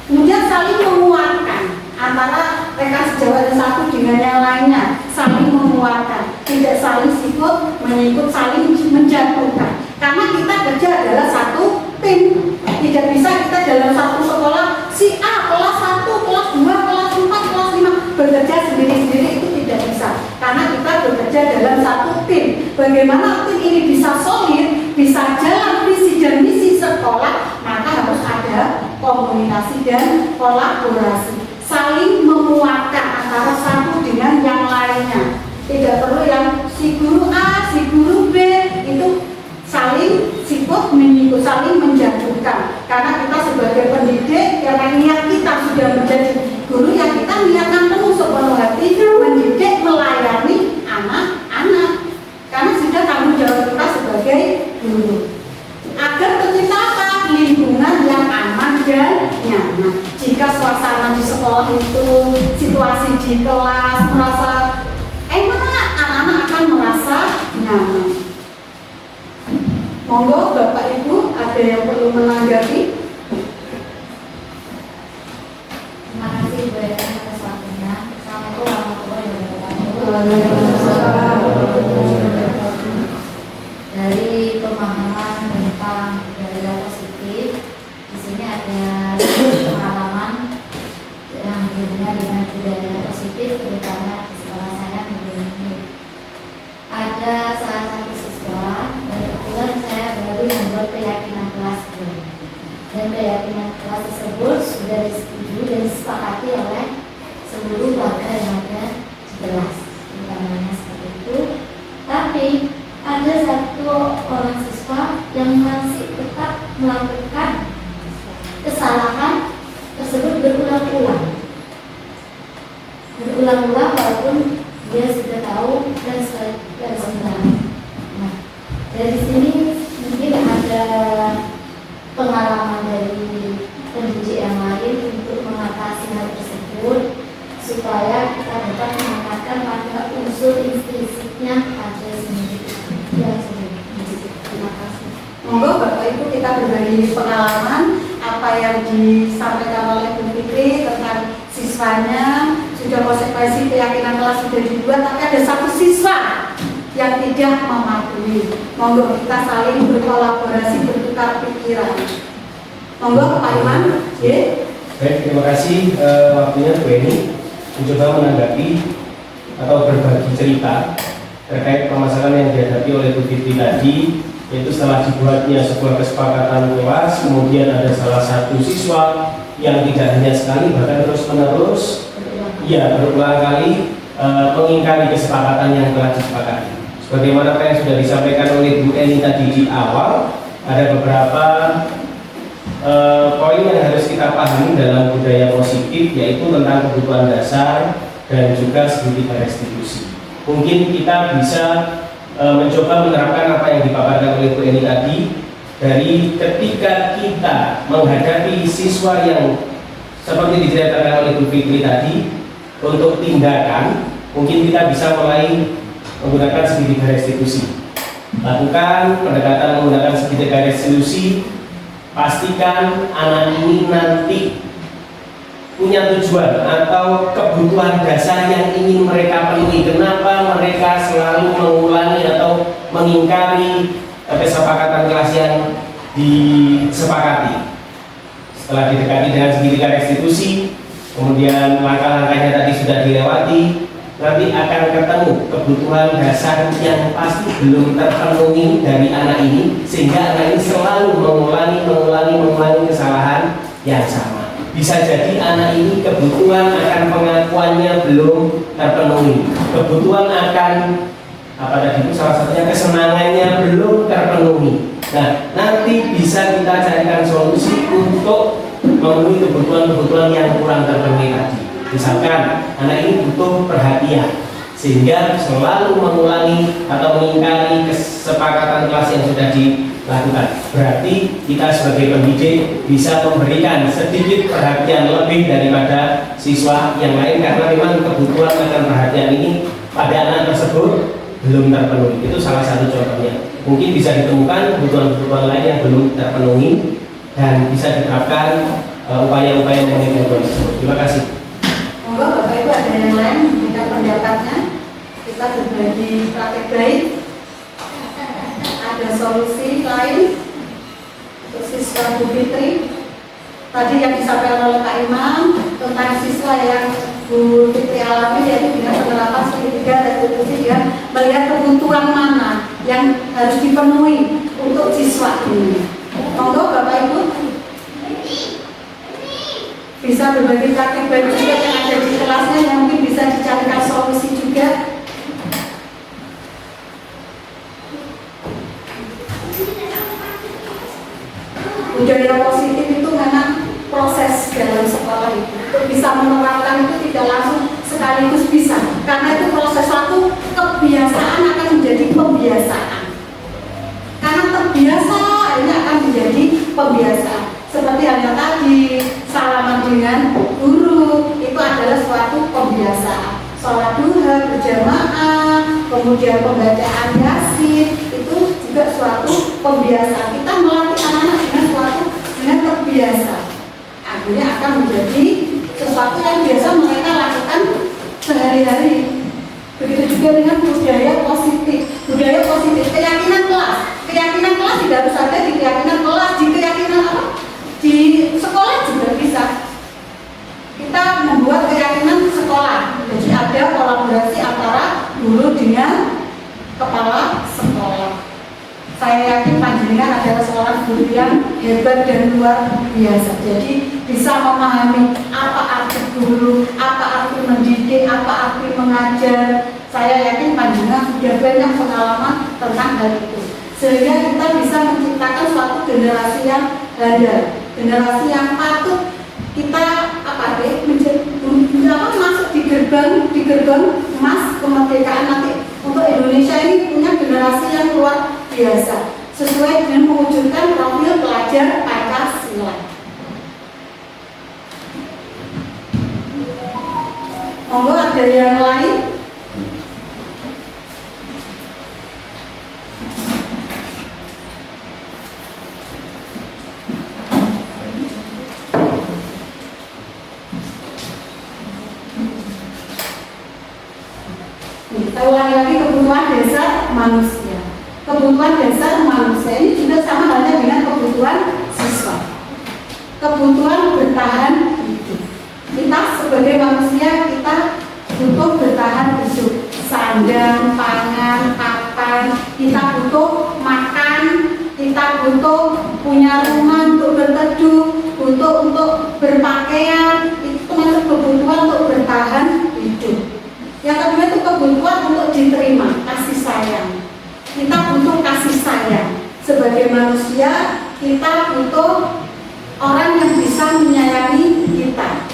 Kemudian saling menguatkan antara rekan sejawat yang satu dengan yang lainnya, saling menguatkan, tidak saling sikut menyikut, saling menjatuhkan. Karena kita kerja adalah satu tim. Tidak bisa kita dalam satu sekolah si A kelas 1, kelas 2, kelas 4, kelas 5 bekerja sendiri-sendiri, itu tidak bisa. Karena kita bekerja dalam satu tim. Bagaimana tim ini bisa solid, bisa jalan visi dan misi sekolah, maka harus ada komunikasi dan kolaborasi. Saling menguatkan antara satu dengan yang lainnya. Tidak perlu yang si guru A, si guru B itu saling sikut menyikut, saling menjatuhkan. Karena kita sebagai pendidik, karena niat kita sudah menjadi guru, yang kita niatkan penuh sepenuh hati mendidik, melayani anak-anak. Karena sudah tanggung jawab kita sebagai guru. Agar tercipta apa? Lingkungan yang aman dan nyaman. Jika suasana di sekolah itu, situasi di kelas merasa enak, anak-anak akan merasa nyaman. Monggo Bapak Ibu ada ada yang perlu menanggapi? Terima kasih Bu Eni atas waktunya. Assalamualaikum warahmatullahi wabarakatuh. Dari pemahaman tentang budaya positif, di sini ada pengalaman yang berhubungan dengan budaya positif, terutama di sekolah saya ini. Ada salah satu siswa, dan kebetulan saya baru membuat keyakinan kelas itu. Dan keyakinan kelas tersebut sudah disetujui dan disepakati oleh seluruh warga yang ada di kelas, utamanya seperti itu. Tapi ada satu orang siswa yang masih tetap melakukan kesalahan tersebut berulang-ulang walaupun dia sudah tahu dan sudah. Nah, dari sini mungkin ada pengalaman dari pendidik yang lain untuk mengatasi hal tersebut supaya kita dapat mengangkatkan pada unsur intrinsipnya pada sendiri. Ya, terima kasih. Monggo Bapak Ibu kita berbagi pengalaman apa yang disampaikan oleh Bu Fikri tentang siswanya, sudah konsekuensi keyakinan kelas sudah dibuat, tapi ada satu siswa yang tidak mematuhi. Monggo kita saling berkolaborasi, bertukar pikiran. Monggo Pak Iman. Baik, terima kasih waktunya Bu Eni mencoba menanggapi atau berbagi cerita terkait permasalahan yang dihadapi oleh Bu Fitri tadi, yaitu setelah dibuatnya sebuah kesepakatan kelas, kemudian ada salah satu siswa yang tidak hanya sekali bahkan terus menerus berulang kali mengingkari kesepakatan yang telah disepakati. Sebagaimana apa yang sudah disampaikan oleh Bu Eni tadi di awal, ada beberapa poin yang harus kita pahami dalam budaya positif, yaitu tentang kebutuhan dasar dan juga segitiga restitusi. Mungkin kita bisa mencoba menerapkan apa yang dipaparkan oleh Bu Eni tadi, dari ketika kita menghadapi siswa yang seperti diceritakan oleh Bu Fikri tadi, untuk tindakan mungkin kita bisa mulai menggunakan segitiga restitusi. Lakukan pendekatan menggunakan segitiga restitusi. Pastikan anak ini nanti punya tujuan atau kebutuhan dasar yang ingin mereka penuhi. Kenapa mereka selalu mengulangi atau mengingkari kesepakatan kelas yang disepakati? Setelah didekati dengan segitiga restitusi, kemudian langkah-langkahnya tadi sudah dilewati, nanti akan ketemu kebutuhan dasar yang pasti belum terpenuhi dari anak ini, sehingga anak ini selalu mengulangi kesalahan yang sama. Bisa jadi anak ini kebutuhan akan pengakuannya belum terpenuhi, kebutuhan akan salah satunya kesenangannya belum terpenuhi. Nah, nanti bisa kita carikan solusi untuk memenuhi kebutuhan-kebutuhan yang kurang terpenuhi tadi. Misalkan anak ini butuh perhatian, sehingga selalu mengulangi atau mengingkari kesepakatan kelas yang sudah dilakukan. Berarti kita sebagai pendidik bisa memberikan sedikit perhatian lebih daripada siswa yang lain, karena memang kebutuhan akan perhatian ini pada anak tersebut belum terpenuhi. Itu salah satu contohnya. Mungkin bisa ditemukan kebutuhan-kebutuhan lain yang belum terpenuhi dan bisa diterapkan upaya-upaya memenuhi kebutuhan tersebut. Terima kasih. Monggo Bapak Ibu ada yang lain memberikan pendapatnya. Kita berbagi praktek baik. Ada solusi lain untuk siswa Bu Fitri. Tadi yang disampaikan oleh Pak Imam tentang siswa yang Bu Fitri alami, yaitu dengan penerapan segitiga restitusi, ya, melihat kebutuhan mana yang harus dipenuhi untuk siswa ini. Monggo Bapak Ibu bisa berbagi praktik baik juga yang ada di kelasnya, yang mungkin bisa dicarikan solusi juga. Budaya positif itu memang proses dalam sekolah itu. Untuk bisa menerapkan itu tidak langsung sekaligus bisa, karena itu proses suatu kebiasaan akan menjadi pembiasaan. Karena terbiasa akhirnya akan menjadi pembiasaan. Seperti halnya tadi, salaman dengan guru itu adalah suatu pembiasaan. Sholat duha berjamaah, kemudian pembacaan yasin itu juga suatu pembiasaan. Kita melatih anak-anak biasa, akhirnya akan menjadi sesuatu yang biasa mereka lakukan sehari-hari. Begitu juga dengan budaya positif. Budaya positif, keyakinan kelas. Keyakinan kelas tidak harus ada di keyakinan kelas, di keyakinan apa? Di sekolah juga bisa. Kita membuat keyakinan sekolah. Jadi ada kolaborasi antara guru dengan kepala sekolah. Saya yakin panjenengan adalah seorang guru yang hebat dan luar biasa. Jadi bisa memahami apa arti guru, apa arti mendidik, apa arti mengajar. Saya yakin panjenengan sudah banyak pengalaman tentang hal itu. Sehingga kita bisa menciptakan suatu generasi yang handal, generasi yang patut kita masuk di gerbang emas kemerdekaan nanti. Untuk Indonesia ini punya generasi yang luar biasa sesuai dengan mewujudkan profil pelajar Pancasila. Monggo ada yang lain? Saya ulangi lagi, kebutuhan dasar manusia. Kebutuhan dasar manusia ini juga sama halnya dengan kebutuhan siswa. Kebutuhan bertahan hidup. Kita sebagai manusia kita butuh bertahan hidup. Sandang, pangan, papan. Kita butuh makan. Kita butuh punya rumah untuk berteduh, untuk berpakaian. Itu termasuk kebutuhan untuk bertahan hidup. Yang kedua itu kebutuhan untuk diterima, kasih sayang. Kita butuh kasih sayang. Sebagai manusia, kita butuh orang yang bisa menyayangi kita.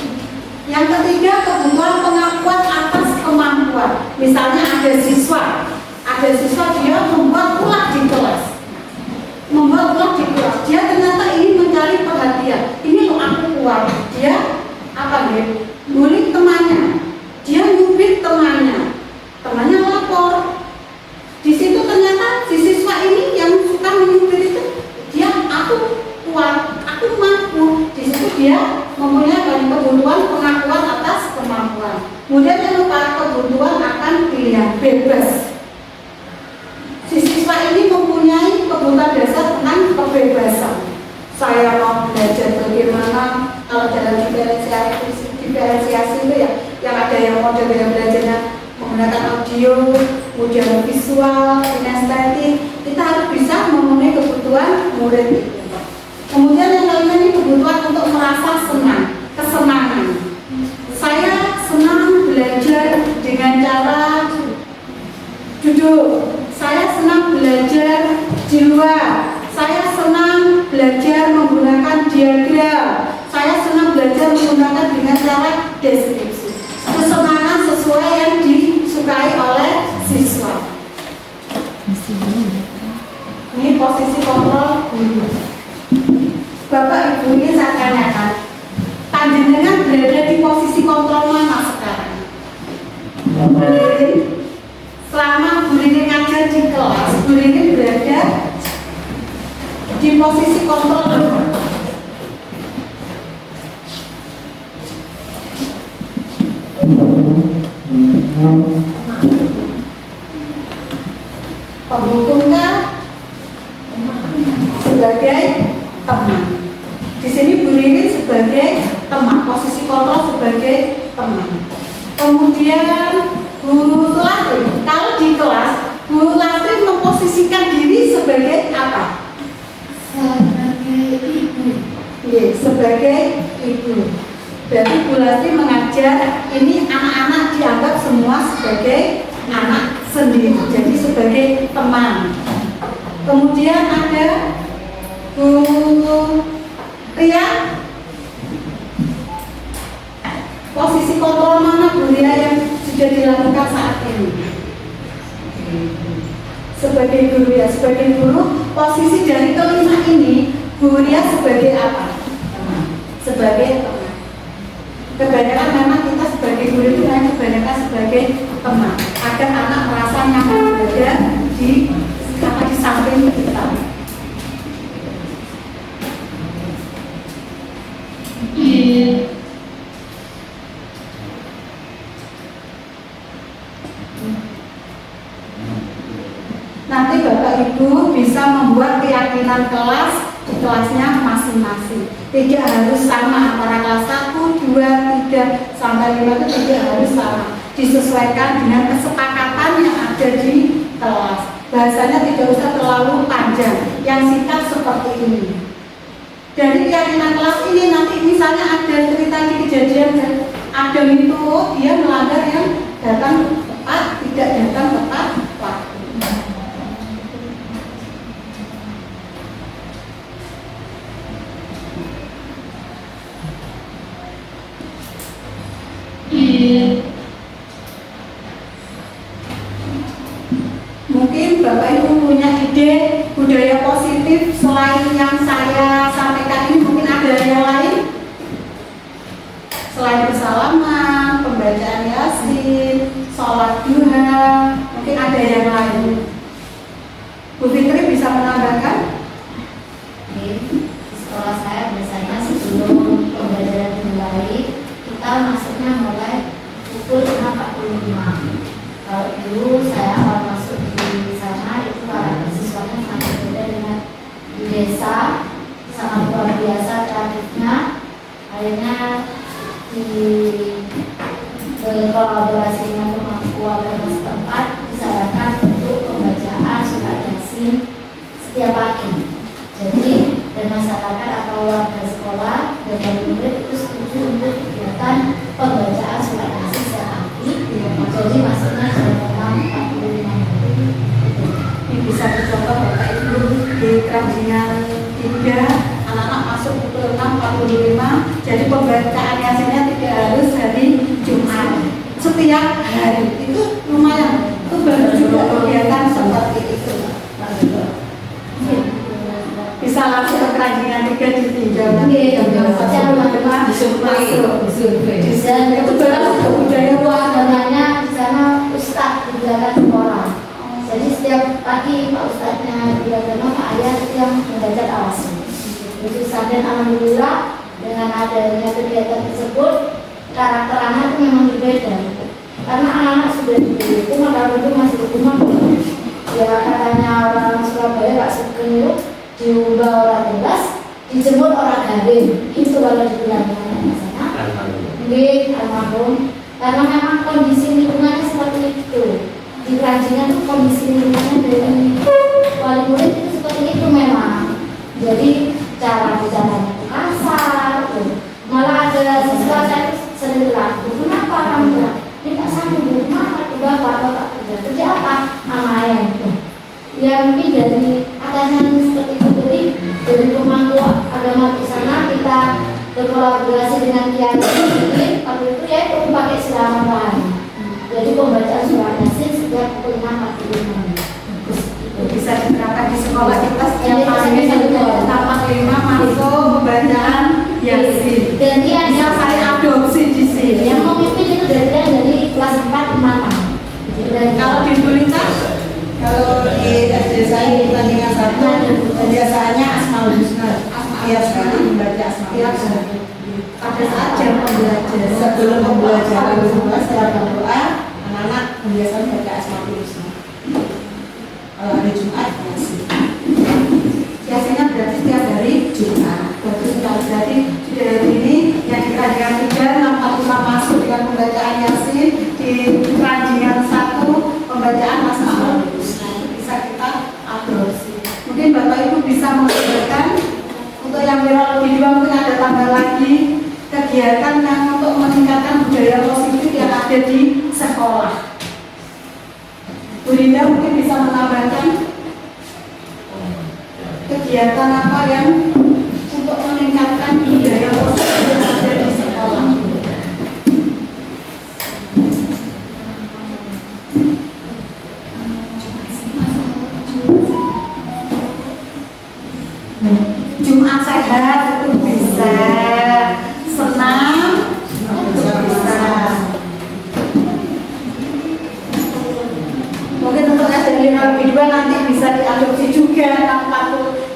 Yang ketiga, kebutuhan pengakuan atas kemampuan. Misalnya ada siswa dia membuat ulah di kelas. Dia ternyata ingin mencari perhatian. Ini loh aku kuat. Dia bully temannya. Dia nyubit temannya lapor. Di situ ternyata si siswa ini yang suka menyubit itu, aku kuat, aku mampu. Di situ dia mempunyai kebutuhan pengakuan atas kemampuan. Kemudian yang kebutuhan akan pilihan bebas. Si siswa ini mempunyai kebutuhan dasar tentang kebebasan. Saya mau belajar bagaimana kalau dalam diferensiasi itu ya, yang ada yang model yang belajarnya menggunakan audio, kemudian visual, kinestetik. Kita harus bisa memenuhi kebutuhan murid itu. Kemudian yang lainnya ini kebutuhan untuk merasa senang, kesenangan. Saya senang belajar dengan cara duduk. Saya senang belajar di luar. Saya senang belajar menggunakan diagram. Saya senang belajar menggunakan dengan cara deskripsi. Kesenangan sesuai yang disukai oleh siswa. Ini posisi kontrol guru. Bapak Ibu, ini saya tanyakan, panjenengan berada di posisi kontrol mana sekarang? Selama Bu Rini ngajar di kelas, Bu Rini berada di posisi kontrol. Penghukumnya sebagai teman. Di sini Bu Rini sebagai teman, posisi kontrol sebagai teman. Kemudian Bu Latri, kalau di kelas Bu Latri memposisikan diri sebagai apa? Sebagai ibu. Iya, sebagai ibu. Berarti Bu Latri mengajar ini anak-anak dianggap semua sebagai anak sendiri, jadi sebagai teman. Kemudian ada Bu Ria, posisi kontrol mana Bu Ria yang sudah dilakukan saat ini? Sebagai guru ya, sebagai guru, posisi dari kelima ini Bu Ria sebagai apa? Sebagai teman. Kebanyakan memang kita sebagai guru itu hanya kebanyakan sebagai teman, agar anak merasa nyaman berada di samping kita. kebutuhan kelas di kelasnya masing-masing. Tidak harus sama antara kelas 1, 2, 3 sampai 5 itu tidak harus sama. Disesuaikan dengan kesepakatan yang ada di kelas. Bahasanya tidak usah terlalu panjang, yang singkat seperti ini. Dari keyakinan kelas ini nanti misalnya ada cerita di kejadian ada itu dia melanggar yang datang tepat, tidak datang tepat waktu. Mungkin Bapak Ibu punya ide budaya positif selain yang saya sampaikan ini, mungkin ada yang lain? Selain bersalaman, pembacaan Yasin, sholat duha, mungkin ada yang lain. Bu Fitri bisa menambahkan? Di sekolah saya biasanya sebelum pembelajaran dimulai, kita masuknya mulai pukul 6.45. Kalau dulu saya awal masuk di sana itu para siswanya sangat beda dengan di desa, sangat luar biasa kreatifnya. Akhirnya di berkolaborasi dengan teman keluarga setempat disarankan untuk pembacaan surat Yasin setiap pagi. Jadi dan masyarakat atau warga sekolah dan dari murid itu setuju untuk kegiatan pembacaan surat Yasin setiap pagi. Jadi maksudnya jam 6.45. Ini bisa dicontoh Bapak Ibu di Kerajingan 3, anak-anak masuk pukul 6.45. Jadi pembacaan Yasinnya tidak harus hari Jumat, setiap hari. Itu lumayan, itu baru juga kegiatan seperti itu. Bisa langsung ke Kerajingan 3 ditinjau nanti jam 1.45 masuk. Dan Itu baru budaya warganya di sana ustadz di belakang sekolah. Jadi setiap pagi Pak Ustadznya di belakang Pak Ayah itu yang mengajar awasin. Itu dan alhamdulillah dengan adanya kegiatan tersebut karakter anak itu memang berbeda. Karena anak-anak sudah di rumah, kalau itu masih di rumah. Ya katanya orang Surabaya Pak Sugeng itu diubah orang jelas, dijemur orang garing. Itu kalau dibilang anak sana. Nggih, almarhum. Karena memang kondisi lingkungannya seperti itu. Di Kerajingan itu kondisi lingkungannya dari wali murid itu seperti itu memang. Jadi cara bicaranya itu kasar. Malah ada siswa saya sering bilang, kenapa kamu bilang? Tidak sanggup di rumah, bapak kerja apa? Amayan itu. Ya mungkin dari atasnya seperti itu. Jadi dari pemangku agama di sana kita berkolaborasi dengan kiai ini, waktu itu ya itu pakai selama hari. Jadi pembacaan surat Yasin setiap pukul 6.45. Bisa diterapkan di sekolah kita setiap pagi jam 6.45 masuk pembacaan Yasin. Dan dia Bisa saya adopsi di sini. yang memimpin itu dari kelas 4 ke 6. Kalau di Bulita, kalau di SD saya di Tandingan 1 kebiasaannya Asmaul Husna. Tiap hari membaca Asmaul Husna. Pada saat jam pembelajaran, sebelum pembelajaran setelah berdoa, anak-anak kebiasaan baca Asmaul Husna. Kalau hari Jumat Yasin. Yasinnya berarti setiap hari Jumat. Bagus sekali. Jadi sudah hari ini yang di Kerajingan 3 6.45 masuk dengan pembacaan Yasin, di Kerajingan 1 pembacaan Asmaul Husna. Bisa kita adopsi. Mungkin Bapak Ibu bisa mengajarkan untuk yang virologi 2 mungkin ada tambah lagi kegiatan yang untuk meningkatkan budaya positif yang ada di sekolah. Bu Linda mungkin bisa menambahkan kegiatan apa yang untuk meningkatkan budaya positif yang ada di sekolah. Jumat sehat itu bisa, senam itu bisa. Mungkin untuk SD lebih 2 nanti bisa diadopsi juga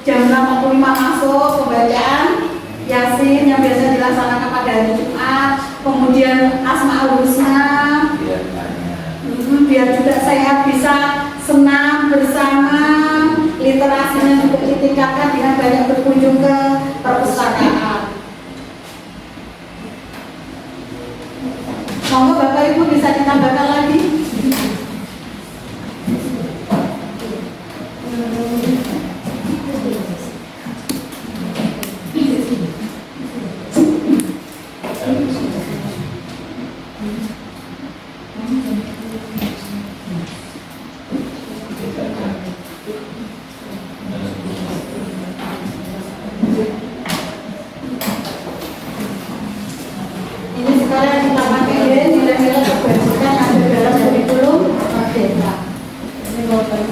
jam 6.45 masuk pembacaan Yasin yang biasa dilaksanakan pada hari Jumat, kemudian Asmaul Husna. Biar juga sehat bisa senam bersama, literasinya juga ditingkatkan dengan banyak berkunjung ke perpustakaan. Monggo Bapak Ibu bisa ditambahkan lagi. Ini sekarang kita pakai nilai-nilai kebajikan ada dalam kurikulum merdeka. Ini Bapak.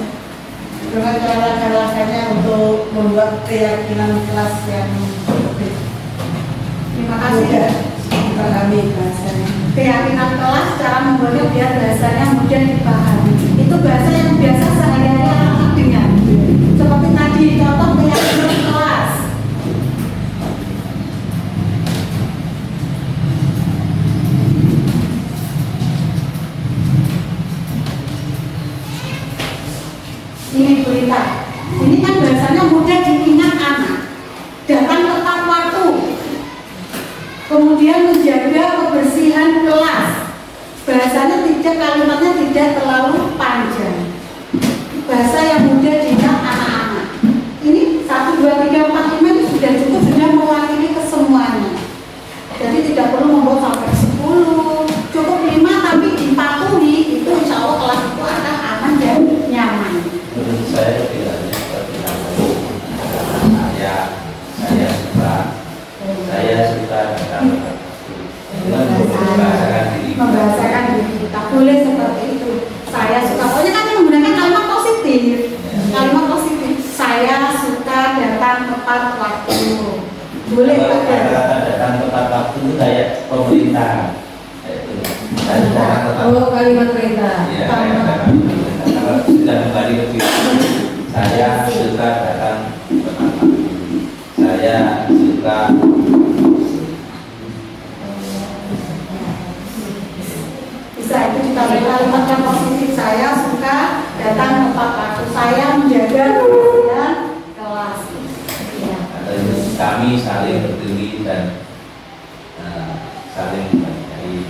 Dengan cara-caranya untuk membuat keyakinan kelas yang berbeda. Terima kasih ya. Kita kami bahasanya. Keyakinan kelas cara membuatnya biar bahasanya mudah dipahami. Itu bahasa yang biasa sehari-hari orang dengar. Seperti tadi contoh keyakinan kelas. Ini berita. Ini kan bahasanya mudah diingat anak. Datang tepat waktu. Kemudian menjaga kebersihan kelas. Bahasanya tidak, kalimatnya tidak terlalu panjang. Bahasa yang mudah diingat anak-anak. Ini 1, 2, 3, 4, 5 ini sudah cukup, sudah mewakili kesemuanya. Jadi tidak perlu membawa sampai 10. Cukup 5 tapi dipatuhi, itu insya Allah kelas itu akan aman dan nyaman. Menurut saya tidak hanya seperti itu. Saya suka membahasakan diri kita boleh seperti itu. Saya suka, pokoknya kan menggunakan kalimat positif. Kalimat positif. Saya suka datang tepat waktu. Boleh pakai. Kata-kata datang tepat waktu itu kayak pemerintah. Saya datang tepat. Oh, kalimat perintah. Iya, kayak datang. Kalau sudah kembali ke diri, saya suka datang tepat waktu. Saya suka. Bisa itu ditambah kalimat yang positif. Saya suka datang tepat waktu. Saya menjaga kebersihan kelas. Ya. Atau kami saling berdiri dan saling menghargai.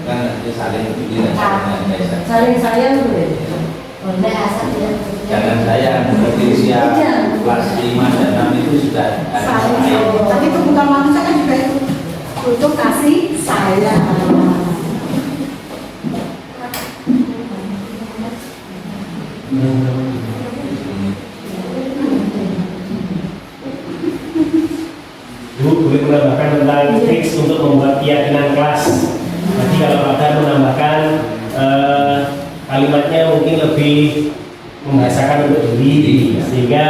Kan itu saling berdiri dan saling menghargai. Saling sayang boleh. Boleh asal tidak Jangan saya seperti usia kelas 5 dan 6 itu sudah ada Saling. sayang. Tapi itu bukan manusia kan juga itu untuk kasih sayang. Bu, boleh menambahkan tentang tips untuk membuat keyakinan kelas. Nanti kalau ada menambahkan kalimatnya mungkin lebih membahasakan untuk diri, sehingga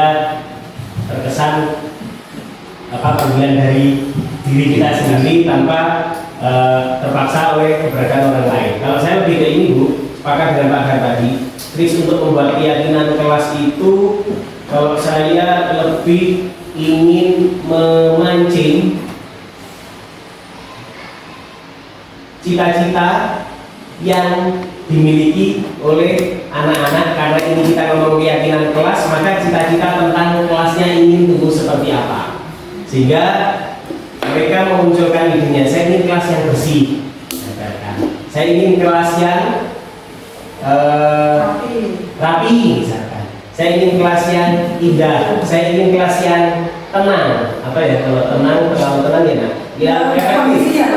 terkesan panggilan dari diri kita sendiri tanpa terpaksa oleh keberadaan orang lain. Kalau saya lebih ke ini Bu, sepakat dengan Pak Gar tadi, tips untuk membuat keyakinan kelas itu, kalau saya lebih ingin memancing cita-cita yang dimiliki oleh anak-anak. Karena ini kita ngomong keyakinan kelas, maka cita-cita tentang kelasnya ingin tumbuh seperti apa, sehingga mereka memunculkan idenya. Saya ingin kelas yang bersih, saya ingin kelas yang rapi misalkan. Saya ingin kelas yang indah, saya ingin kelas yang tenang. Apa ya, kalau tenang, terlalu tenang ya nak? Ya,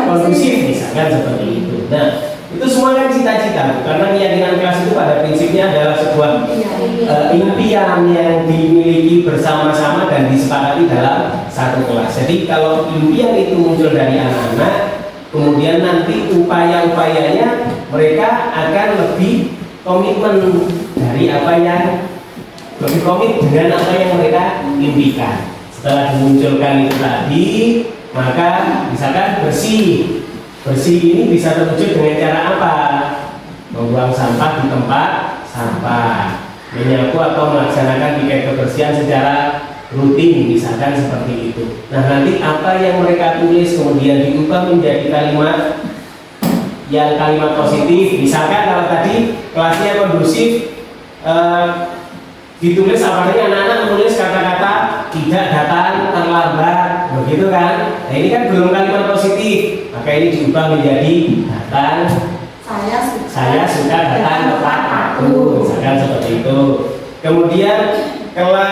kondusif misalkan seperti itu. Nah, itu semua kan cita-cita, karena keyakinan kelas itu pada prinsipnya adalah sebuah impian yang dimiliki bersama-sama dan disepakati dalam satu kelas. Jadi kalau impian itu muncul dari anak-anak, kemudian nanti upaya-upayanya mereka akan lebih komitmen dari apa yang lebih komit dengan apa yang mereka impikan. Setelah dimunculkan itu tadi, maka misalkan bersih ini bisa terwujud dengan cara apa? Membuang sampah di tempat sampah, menyapu atau melaksanakan piket kebersihan secara rutin, misalkan seperti itu. Nah, nanti apa yang mereka tulis kemudian diubah menjadi kalimat yang kalimat positif. Misalkan kalau tadi kelasnya kondusif, ditulis apa, anak-anak menulis kata-kata begitu kan? Nah ini kan belum kalimat positif, maka ini diubah menjadi datang. Saya suka datang tepat waktu, misalkan seperti itu. Kemudian kalau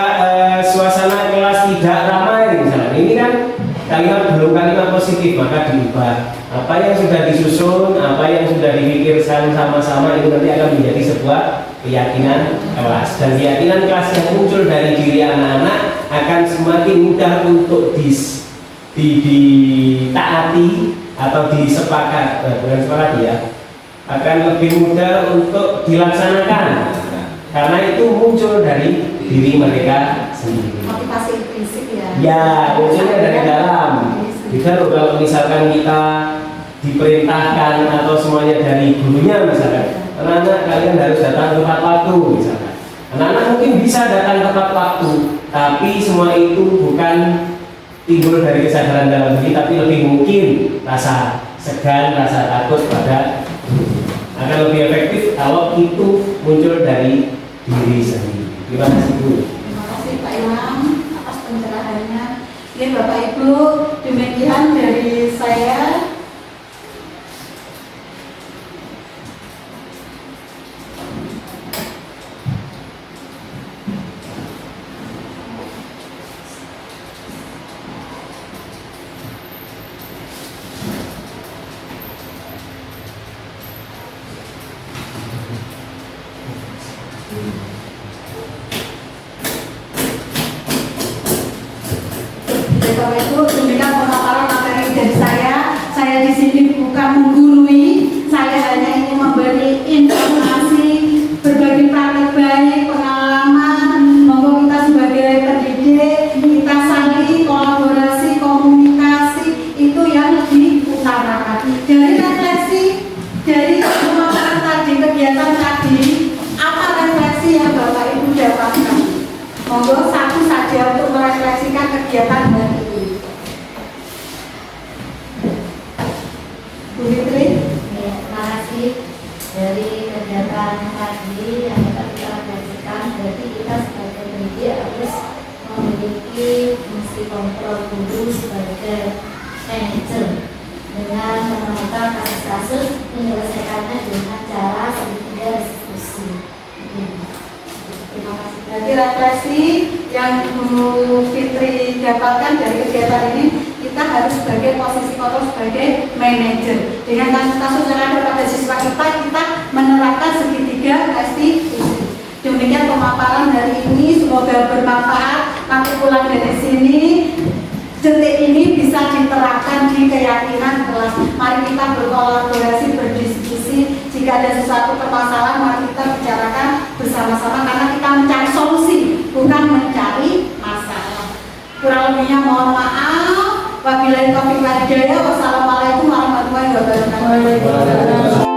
suasana kelas tidak ramai, misalnya ini kan kalimat belum kalimat positif, maka diubah. Apa yang sudah disusun, apa yang sudah dipikirkan sama-sama itu nanti akan menjadi sebuah keyakinan kelas. Dan keyakinan kelas yang muncul dari diri anak-anak akan semakin mudah untuk ditaati atau bukan sepakat ya, akan lebih mudah untuk dilaksanakan karena itu muncul dari diri mereka sendiri. Motivasi prinsip ya. Ya, munculnya dari dalam. Bisa kalau misalkan kita diperintahkan atau semuanya dari gurunya misalkan, anak-anak kalian harus datang tepat waktu misalkan. Anak-anak mungkin bisa datang tepat waktu, tapi semua itu bukan timbul dari kesadaran dalam diri, tapi lebih mungkin rasa segan, rasa takut pada akan lebih efektif kalau itu muncul dari diri sendiri. Terima kasih Bu. Terima kasih Pak Imam atas pencerahannya. Ini Bapak Ibu, demikian dari saya. Bapak Ibu, demikian pemaparan materi dari saya. Saya di sini bukan menggurui, saya hanya ingin memberi informasi, berbagi praktek baik, pengalaman. Monggo kita sebagai pendidik, kita saling kolaborasi, komunikasi itu yang diutamakan. Dari refleksi, dari pemaparan tadi, kegiatan tadi, apa refleksi yang Bapak Ibu dapatkan? Monggo satu saja untuk merefleksikan kegiatan hari ini. Bu Fitri. Ya, terima kasih dari kegiatan tadi yang dapat kita refleksikan. Berarti kita sebagai pendidik harus memiliki fungsi kontrol guru sebagai manajer dengan menemukan kasus-kasus, menyelesaikannya dengan cara segitiga diskusi. Terima kasih. Jadi refleksi yang Bu Fitri dapatkan dari kegiatan ini, kita harus sebagai posisi kontrol sebagai manajer. Dengan kasus-kasus yang ada pada siswa kita menerapkan segitiga restitusi. Demikian pemaparan hari ini, semoga bermanfaat. Nanti pulang dari sini, detik ini bisa diterapkan di keyakinan kelas. Mari kita berkolaborasi, berdiskusi. Jika ada sesuatu permasalahan, mari kita bicarakan bersama-sama karena kita mencari solusi, bukan mencari masalah. Kurang lebihnya mohon maaf. Wabillahi taufiq wal hidayah. Wassalamualaikum warahmatullahi wabarakatuh.